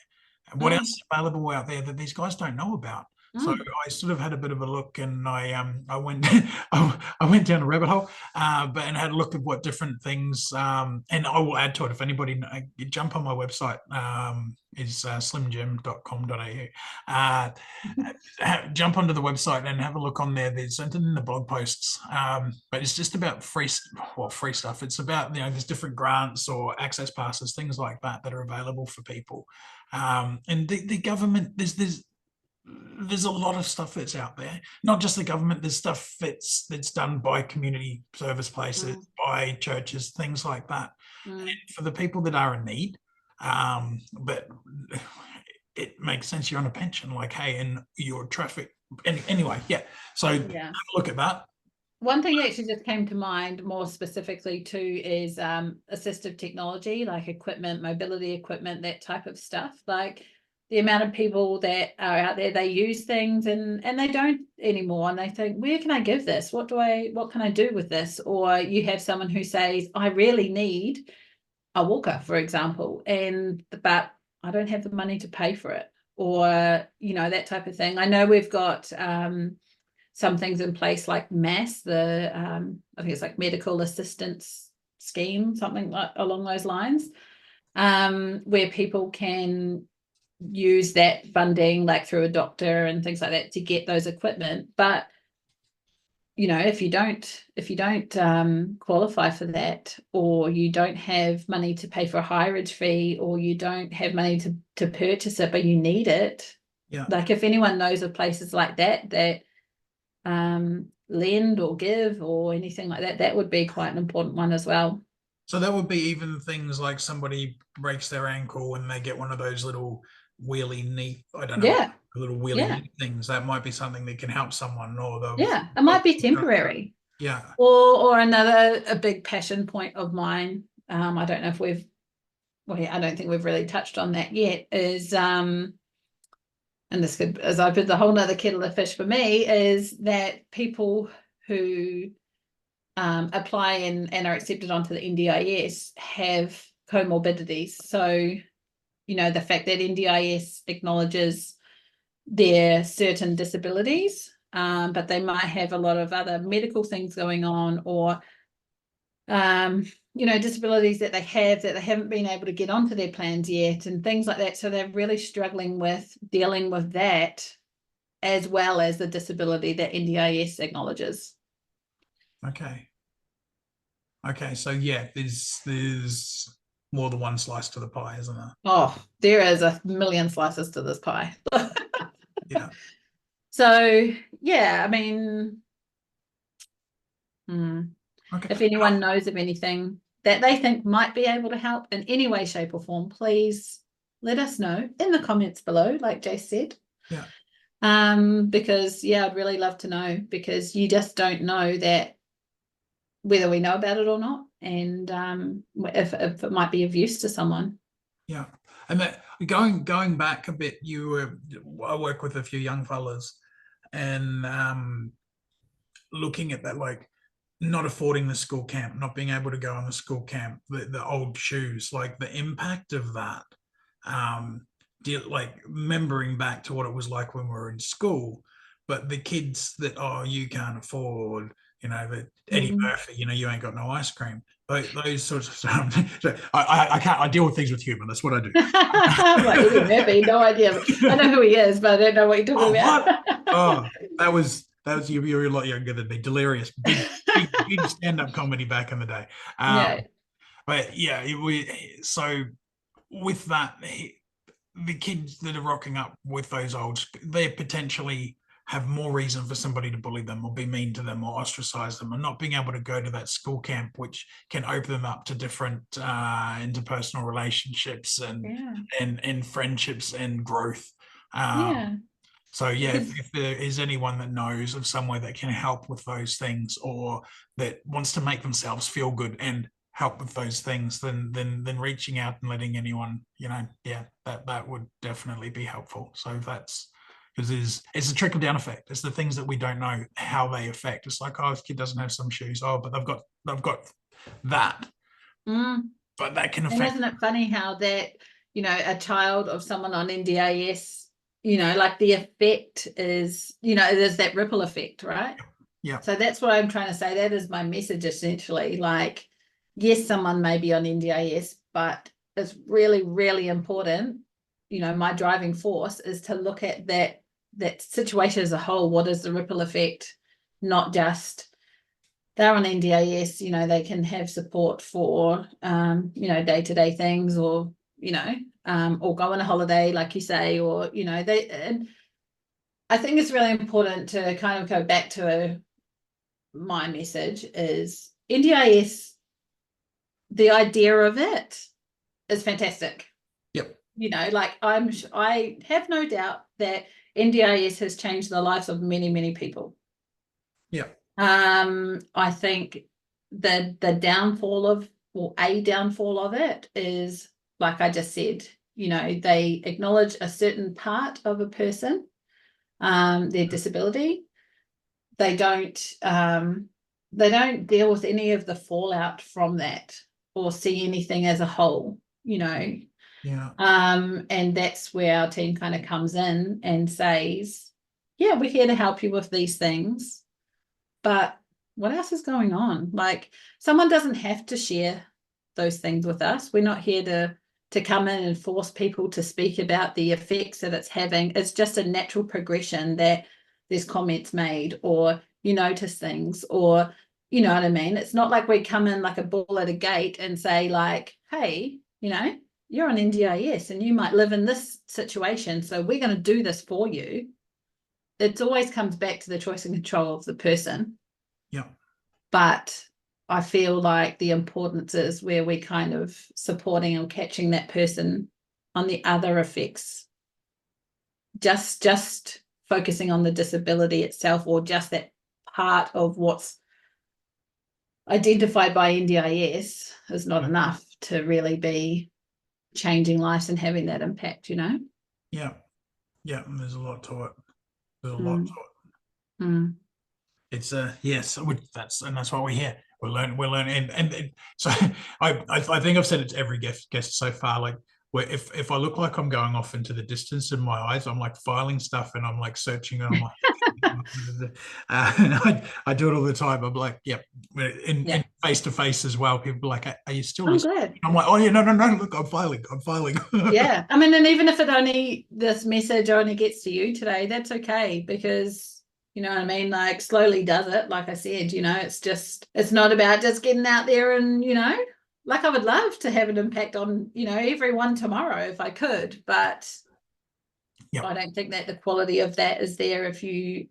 and what else is available out there that these guys don't know about? So I sort of had a bit of a look, and I went I went down a rabbit hole, and had a look at what different things, and I will add to it if anybody jump on my website, is slimjim.com.au. Jump onto the website and have a look on there. There's something in the blog posts, but it's just about free stuff. It's about, there's different grants or access passes, things like that are available for people, and the government. There's a lot of stuff that's out there, not just the government. There's stuff that's done by community service places, by churches, things like that. And for the people that are in need, but it makes sense, you're on a pension, like, hey, and your traffic, anyway, so have a look at that. One thing that actually just came to mind more specifically too is assistive technology, like equipment, mobility equipment, that type of stuff. Like the amount of people that are out there, they use things and they don't anymore, and they think, where can I give this? What can I do with this? Or you have someone who says, I really need a walker, for example, but I don't have the money to pay for it, or that type of thing. I know we've got some things in place like MASS, I think it's like medical assistance scheme, something like along those lines, where people can use that funding like through a doctor and things like that to get those equipment. But if you don't qualify for that, or you don't have money to pay for a highage fee, or you don't have money to purchase it but you need it, like if anyone knows of places like that lend or give or anything like that, that would be quite an important one as well. So that would be even things like somebody breaks their ankle and they get one of those little wheelie knee, I don't know, little wheelie knee things. That might be something that can help someone, or it might be temporary. Or a big passion point of mine, I don't know if I don't think we've really touched on that yet, is and this could, as I've been the whole nother kettle of fish for me, is that people who apply and are accepted onto the NDIS have comorbidities. So the fact that NDIS acknowledges their certain disabilities, but they might have a lot of other medical things going on, or disabilities that they haven't been able to get onto their plans yet, and things like that. So they're really struggling with dealing with that, as well as the disability that NDIS acknowledges. Okay, so there's more than one slice to the pie, isn't there? Oh, there is a million slices to this pie. Yeah. So yeah, I mean, Okay. if anyone knows of anything that they think might be able to help in any way, shape, or form, please let us know in the comments below, like Jace said. Yeah. Because I'd really love to know, because you just don't know that whether we know about it or not, and if it might be of use to someone. Yeah. And that going back a bit, I work with a few young fellas, and looking at that, like not affording the school camp, not being able to go on the school camp, the old shoes, like the impact of that. Like remembering back to what it was like when we were in school, but the kids that, oh, you can't afford, the Eddie Murphy, you ain't got no ice cream. Those sorts of stuff. So I can't. I deal with things with humor. That's what I do. Like Eddie Murphy, no idea. I know who he is, but I don't know what you're talking about. What? Oh, you're a lot younger than me. Delirious, big stand-up comedy back in the day. Yeah. But yeah, so with that, the kids that are rocking up with those they potentially have more reason for somebody to bully them or be mean to them or ostracize them, and not being able to go to that school camp, which can open them up to different interpersonal relationships and friendships and growth. Yeah. So yeah, if there is anyone that knows of somewhere that can help with those things, or that wants to make themselves feel good and help with those things, then reaching out and letting anyone, that would definitely be helpful. So that's because it's a trickle down effect. It's the things that we don't know how they affect. It's like, oh, this kid doesn't have some shoes. Oh, but they've got that. But that can affect. And isn't it funny how that, a child of someone on NDIS, like the effect is, there's that ripple effect, right? Yeah. So that's what I'm trying to say. That is my message essentially. Like, yes, someone may be on NDIS, but it's really, really important. My driving force is to look at that situation as a whole. What is the ripple effect? Not just they're on NDIS, they can have support for, day-to-day things, or, or go on a holiday, like you say, or, and I think it's really important to kind of go back to my message is NDIS, the idea of it is fantastic. Yep. Like I have no doubt that NDIS has changed the lives of many, many people. Yeah. I think the downfall of, or a downfall of it is, like I just said, they acknowledge a certain part of a person, their disability. They don't deal with any of the fallout from that, or see anything as a whole, Yeah. And that's where our team kind of comes in and says, yeah, we're here to help you with these things, but what else is going on? Like, someone doesn't have to share those things with us. We're not here to come in and force people to speak about the effects that it's having. It's just a natural progression that there's comments made, or you notice things, or you know what I mean? It's not like we come in like a bull at a gate and say like, hey, you're on NDIS and you might live in this situation, so we're going to do this for you. It always comes back to the choice and control of the person. Yeah. But I feel like the importance is where we kind of supporting and catching that person on the other effects. Just focusing on the disability itself, or just that part of what's identified by NDIS, is not enough to really be changing lives and having that impact, Yeah. Yeah. And there's a lot to it. There's a lot to it. It's yes, that's why we're here. We're learning, and so I think I've said it to every guest so far. Like, where if I look like I'm going off into the distance in my eyes, I'm like filing stuff and I'm like searching and I'm like, I do it all the time. I'm like, yep, in face to face as well. People are like, are you still listening? Glad. I'm like, oh yeah, no, look, I'm filing. Yeah, I mean, and even if this message only gets to you today, that's okay, because you know what I mean? Like, slowly does it. Like I said, it's not about just getting out there and, like, I would love to have an impact on, everyone tomorrow if I could, but Yep. I don't think that the quality of that is there if you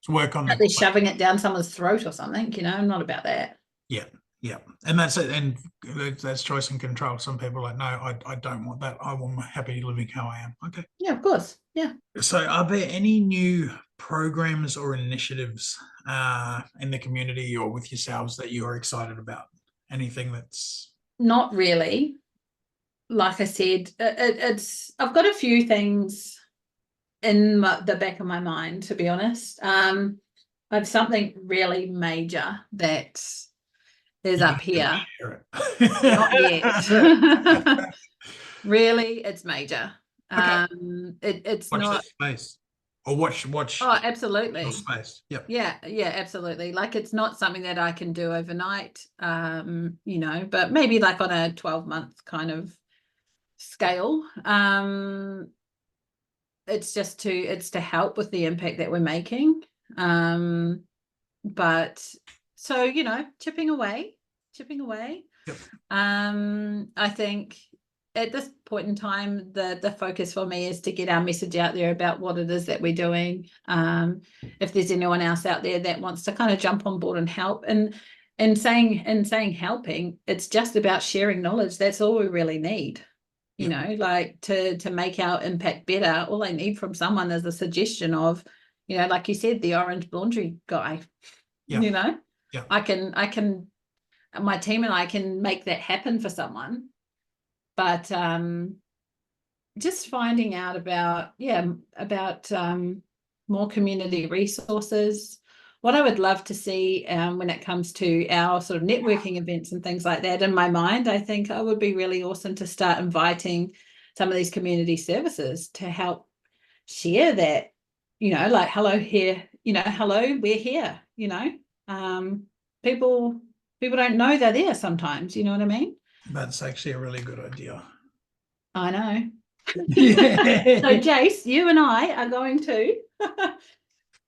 Work on they're shoving it down someone's throat or something. I'm not about that. Yeah, yeah, and that's it. And that's choice and control. Some people are like, no, I don't want that. I'm happy living how I am. Okay. Yeah, of course. Yeah. So, are there any new programs or initiatives in the community or with yourselves that you are excited about? Anything that's Not really. Like I said, I've got a few things in the back of my mind, to be honest. I have something really major that is up here. Not yet. Really, it's major. Okay. It's Watch not. this space, or watch Oh, your absolutely. space. Yep. Yeah, absolutely. Like, it's not something that I can do overnight. But maybe like on a 12-month kind of scale. It's to help with the impact that we're making. But so, chipping away. Yep. I think at this point in time, the focus for me is to get our message out there about what it is that we're doing. If there's anyone else out there that wants to kind of jump on board and help, and saying helping, it's just about sharing knowledge. That's all we really need. Like to make our impact better, all I need from someone is a suggestion of, like you said, the orange laundry guy. Yeah. I can my team and I can make that happen for someone. But just finding out about more community resources. What I would love to see when it comes to our sort of networking events and things like that, in my mind, I think it would be really awesome to start inviting some of these community services to help share that, like, hello here, hello, we're here, people don't know they're there sometimes, you know what I mean? That's actually a really good idea. I know. So Jace, you and I are going to,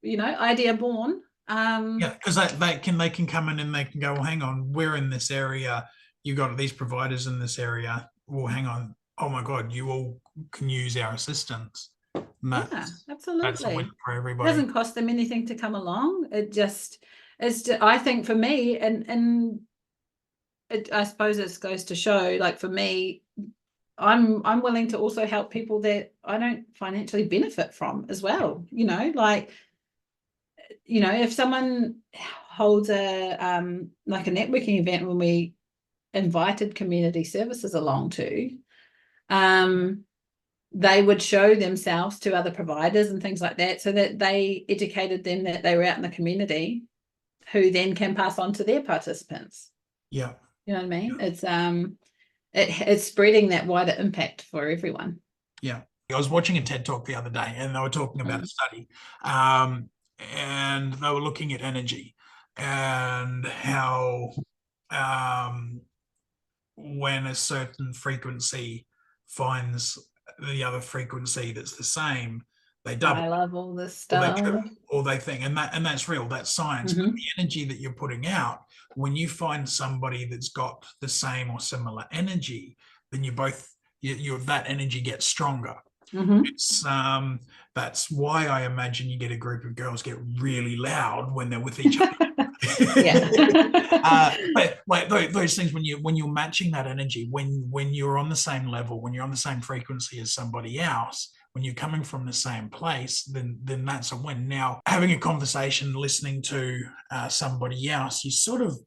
idea born. Yeah, because they can come in and they can go, well, hang on, we're in this area. You got these providers in this area. Well, hang on. Oh my God, you all can use our assistance. Yeah, absolutely. That's a win for everybody. It doesn't cost them anything to come along. I think for me, and I suppose it goes to show, like, for me, I'm willing to also help people that I don't financially benefit from as well. Like, if someone holds a like a networking event when we invited community services along to, they would show themselves to other providers and things like that, so that they educated them that they were out in the community, who then can pass on to their participants. Yeah. You know what I mean? Yeah. It's spreading that wider impact for everyone. Yeah. I was watching a TED Talk the other day and they were talking about a study, and they were looking at energy and how when a certain frequency finds the other frequency that's the same, they double. I love all this stuff. Or they think, and that's real, that's science. But the energy that you're putting out, when you find somebody that's got the same or similar energy, then that energy gets stronger. It's that's why I imagine you get a group of girls get really loud when they're with each other. But like those things, when you're matching that energy, when you're on the same level, when you're on the same frequency as somebody else, when you're coming from the same place, then that's a win. Now, having a conversation, listening to somebody else,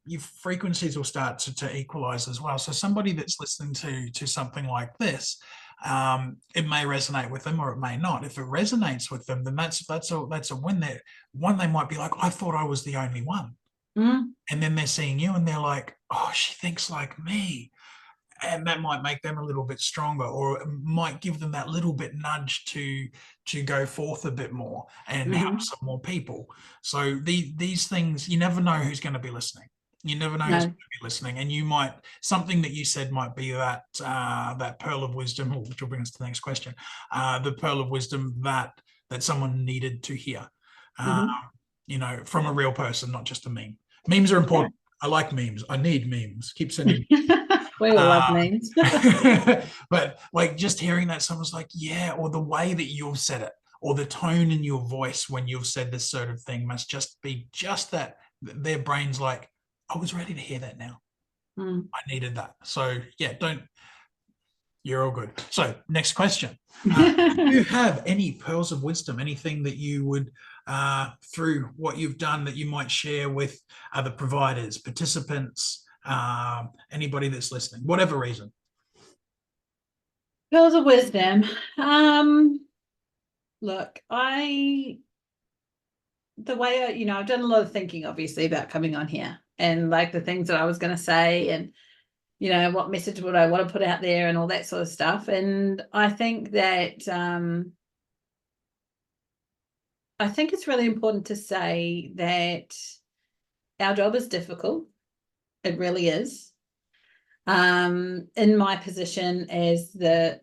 your frequencies will start to equalize as well. So somebody that's listening to something like this, it may resonate with them or it may not. If it resonates with them, then that's a win. There, they might be like, I thought I was the only one. And then they're seeing you and they're like, oh, she thinks like me. And that might make them a little bit stronger, or it might give them that little bit nudge to go forth a bit more and help some more people. So these things, you never know who's going to be listening. You never know who's going to be listening. And something that you said might be that that pearl of wisdom, which will bring us to the next question, the pearl of wisdom that someone needed to hear, from a real person, not just a meme. Memes are important. I like memes. I need memes. Keep sending me. We all love memes. But like just hearing that someone's like, yeah, or the way that you've said it, or the tone in your voice when you've said this sort of thing must just be just that their brain's like, I was ready to hear that now. Mm. I needed that. So yeah, don't, you're all good. So next question. Do you have any pearls of wisdom, anything that you would, through what you've done that you might share with other providers, participants, anybody that's listening, whatever reason? Pearls of wisdom. Look, the way I've done a lot of thinking, obviously, about coming on here and like the things that I was going to say and, what message would I want to put out there and all that sort of stuff. And I think that, I think it's really important to say that our job is difficult. It really is. In my position as the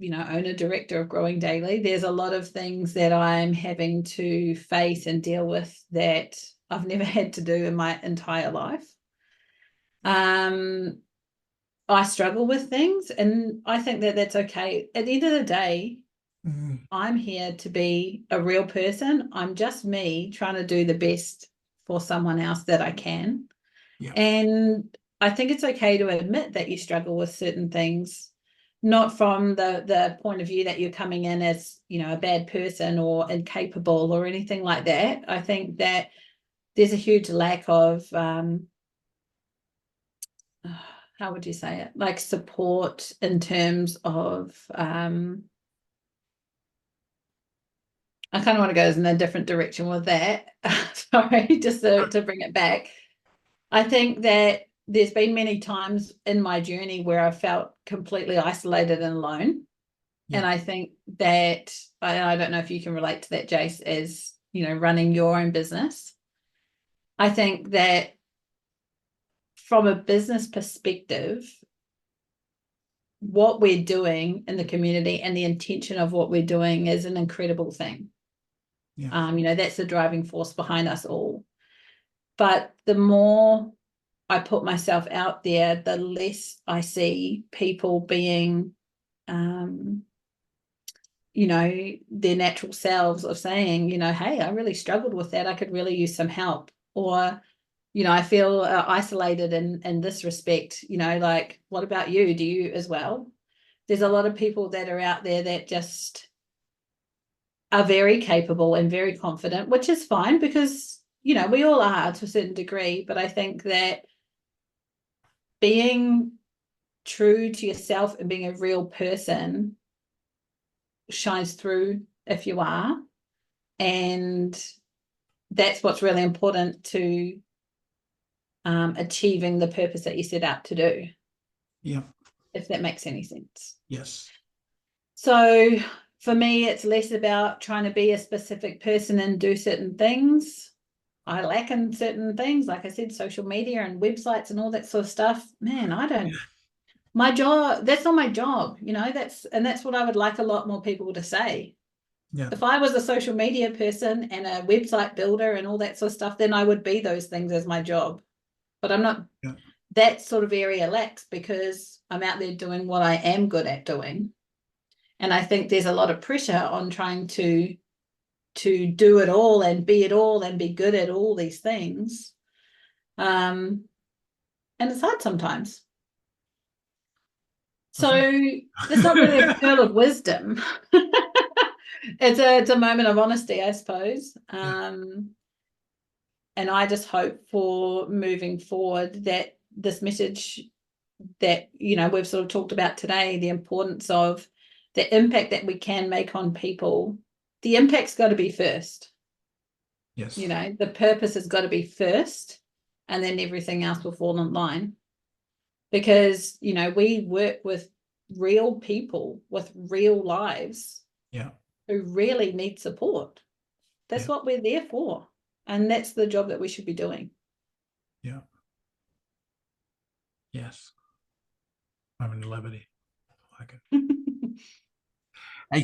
owner director of Growing Daily, there's a lot of things that I'm having to face and deal with that I've never had to do in my entire life. I struggle with things, and I think that that's okay. At the end of the day, I'm here to be a real person. I'm just me trying to do the best for someone else that I can. Yeah. And I think it's okay to admit that you struggle with certain things, not from the point of view that you're coming in as, a bad person or incapable or anything like that. I think that there's a huge lack of, how would you say it? Like support in terms of, I kind of want to go in a different direction with that. Sorry, just to bring it back. I think that there's been many times in my journey where I felt completely isolated and alone. Yeah. And I think that, I don't know if you can relate to that, Jace, as, running your own business. I think that from a business perspective, what we're doing in the community and the intention of what we're doing is an incredible thing. Yeah. That's the driving force behind us all. But the more I put myself out there, the less I see people being, their natural selves of saying, hey, I really struggled with that. I could really use some help. Or, I feel isolated in this respect, like, what about you? Do you as well? There's a lot of people that are out there that just are very capable and very confident, which is fine because, we all are to a certain degree. But I think that being true to yourself and being a real person shines through if you are. And that's what's really important to achieving the purpose that you set out to do. Yeah. If that makes any sense. Yes. So for me, it's less about trying to be a specific person and do certain things. I lack in certain things, like I said, social media and websites and all that sort of stuff. Man, I don't. My job, that's not my job, that's what I would like a lot more people to say. Yeah. If I was a social media person and a website builder and all that sort of stuff, then I would be those things as my job. But I'm not. Yeah. That sort of area lacks because I'm out there doing what I am good at doing. And I think there's a lot of pressure on trying to do it all and be it all and be good at all these things. And it's hard sometimes. So it's not really a pearl of wisdom. It's a moment of honesty, I suppose. And I just hope for moving forward that this message that, we've sort of talked about today, the importance of the impact that we can make on people, the impact's got to be first. Yes. The purpose has got to be first, and then everything else will fall in line. Because, we work with real people with real lives who really need support. That's what we're there for. And that's the job that we should be doing. Yeah. Yes. I'm in levity. I like it. Hey,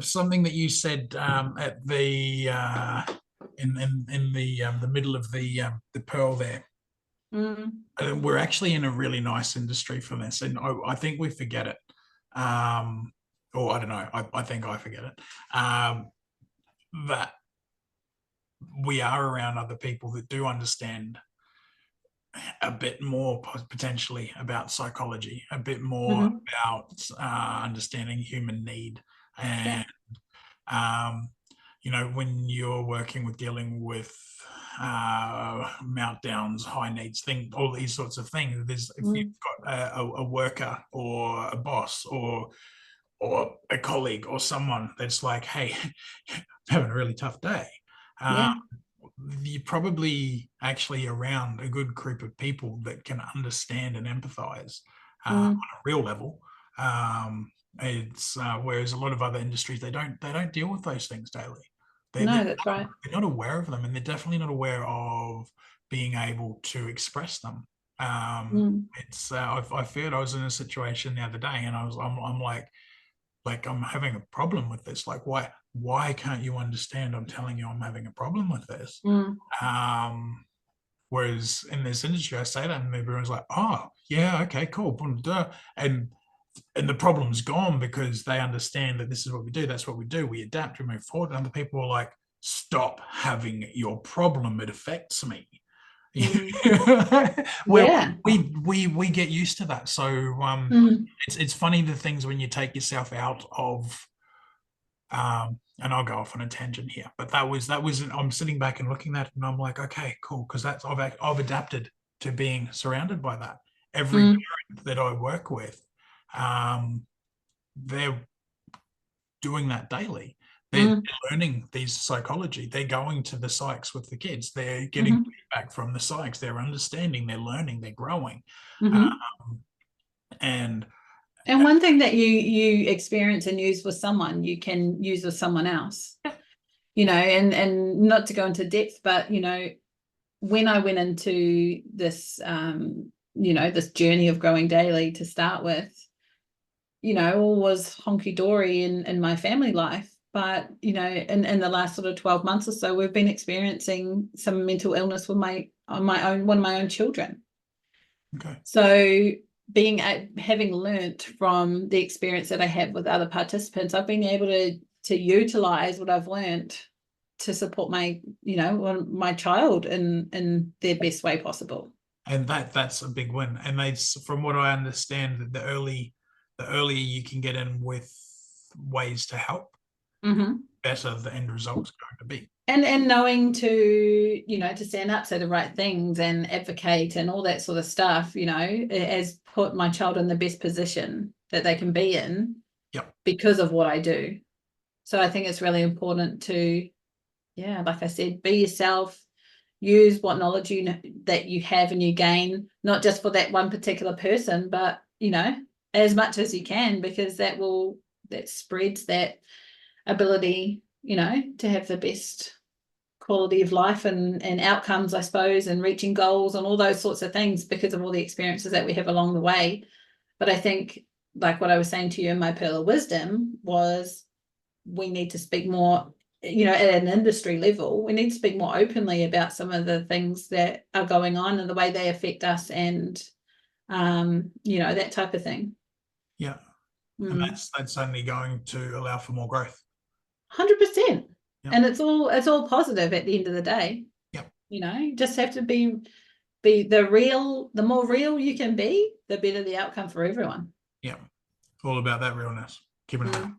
something that you said at the in the middle of the pearl there. We're actually in a really nice industry for this, and I think we forget it. Or I don't know, I think I forget it. That we are around other people that do understand a bit more potentially about psychology, a bit more about understanding human need. And you know, when you're working with dealing with meltdowns, high needs, all these sorts of things, there's if you've got a worker or a boss or a colleague or someone that's like, hey, I'm having a really tough day, you're probably actually around a good group of people that can understand and empathize on a real level. It's whereas a lot of other industries, they don't deal with those things daily. That's right. They're not aware of them, and they're definitely not aware of being able to express them. It's I feared I was in a situation the other day, and I'm like I'm having a problem with this. Like, why can't you understand? I'm telling you I'm having a problem with this. Whereas in this industry, I say that and everyone's like, oh yeah, okay, cool. And the problem's gone because they understand that this is what we do, that's what we do, we adapt, we move forward. And other people are like, stop having your problem, it affects me. Well, we get used to that. So it's funny, the things when you take yourself out of and I'll go off on a tangent here, but that was I'm sitting back and looking at it and I'm like, okay, cool, because that's I've adapted to being surrounded by that. Every parent that I work with, they're doing that daily. They're learning these psychology. They're going to the psychs with the kids. They're getting feedback from the psychs. They're understanding. They're learning. They're growing. And one thing that you experience and use with someone, you can use with someone else. You know, and not to go into depth, but you know, when I went into this, you know, this journey of growing daily to start with, you know, all was honky-dory in my family life. But, you know, in the last sort of 12 months or so, we've been experiencing some mental illness with one of my own children. Okay. So having learnt from the experience that I had with other participants, I've been able to utilize what I've learnt to support my, you know, my child in their best way possible. And that's a big win. And from what I understand, the earlier you can get in with ways to help, better the end result's going to be. And knowing to, you know, to stand up, say the right things and advocate and all that sort of stuff, you know, has put my child in the best position that they can be in because of what I do. So I think it's really important to, like I said, be yourself, use what knowledge that you have and you gain, not just for that one particular person, but, you know, as much as you can, because that spreads that ability, you know, to have the best quality of life and outcomes, I suppose, and reaching goals and all those sorts of things because of all the experiences that we have along the way. But I think, like what I was saying to you in my pearl of wisdom, was we need to speak more, you know, at an industry level, we need to speak more openly about some of the things that are going on and the way they affect us and, you know, that type of thing. Yeah. And that's only going to allow for more growth. 100%. And it's all positive at the end of the day. You know, you just have to be the more real you can be, the better the outcome for everyone. Yeah. All about that realness. Keeping it up.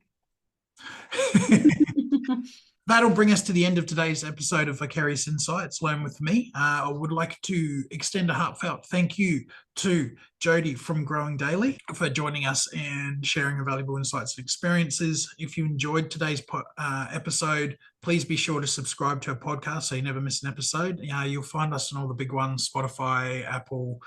That'll bring us to the end of today's episode of Vicarious Insights, Learn With Me. I would like to extend a heartfelt thank you to Jodi from Growing Daily for joining us and sharing valuable insights and experiences. If you enjoyed today's episode, please be sure to subscribe to our podcast so you never miss an episode. You'll find us on all the big ones, Spotify, Apple.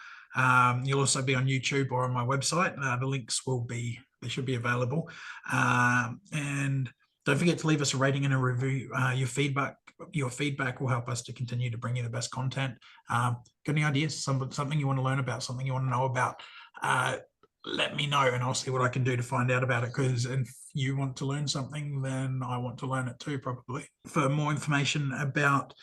You'll also be on YouTube or on my website. The links they should be available. And don't forget to leave us a rating and a review. Your feedback will help us to continue to bring you the best content. Got any ideas? Something you want to learn about, something you want to know about? Let me know and I'll see what I can do to find out about it, because if you want to learn something, then I want to learn it too, probably. For more information about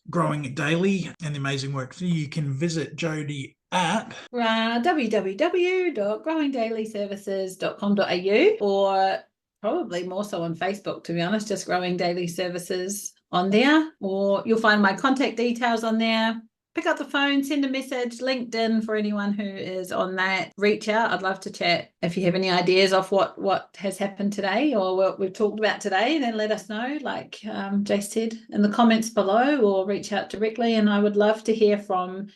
growing it daily and the amazing work. So you can visit Jodi at www.growingdailyservices.com.au, or probably more so on Facebook, to be honest, just Growing Daily Services on there, or you'll find my contact details on there. Pick up the phone, send a message, LinkedIn for anyone who is on that. Reach out. I'd love to chat. If you have any ideas of what has happened today or what we've talked about today, then let us know, like Jace said, in the comments below, or reach out directly. And I would love to hear from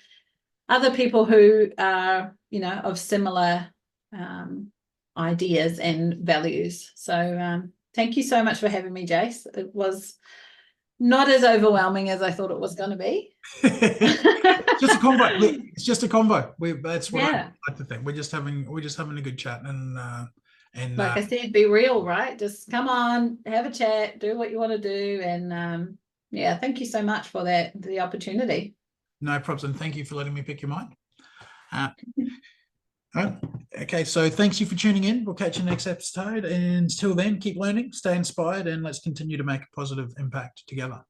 other people who are, of similar ideas and values. So thank you so much for having me, Jace. It was not as overwhelming as I thought it was going to be. Just a convo. It's just a convo. That's what I like to think. We're just having a good chat, and like I said, be real, right? Just come on, have a chat, do what you want to do, and thank you so much for the opportunity. No problems, and thank you for letting me pick your mind. Okay, so thanks you for tuning in. We'll catch you next episode, and until then, keep learning, stay inspired, and let's continue to make a positive impact together.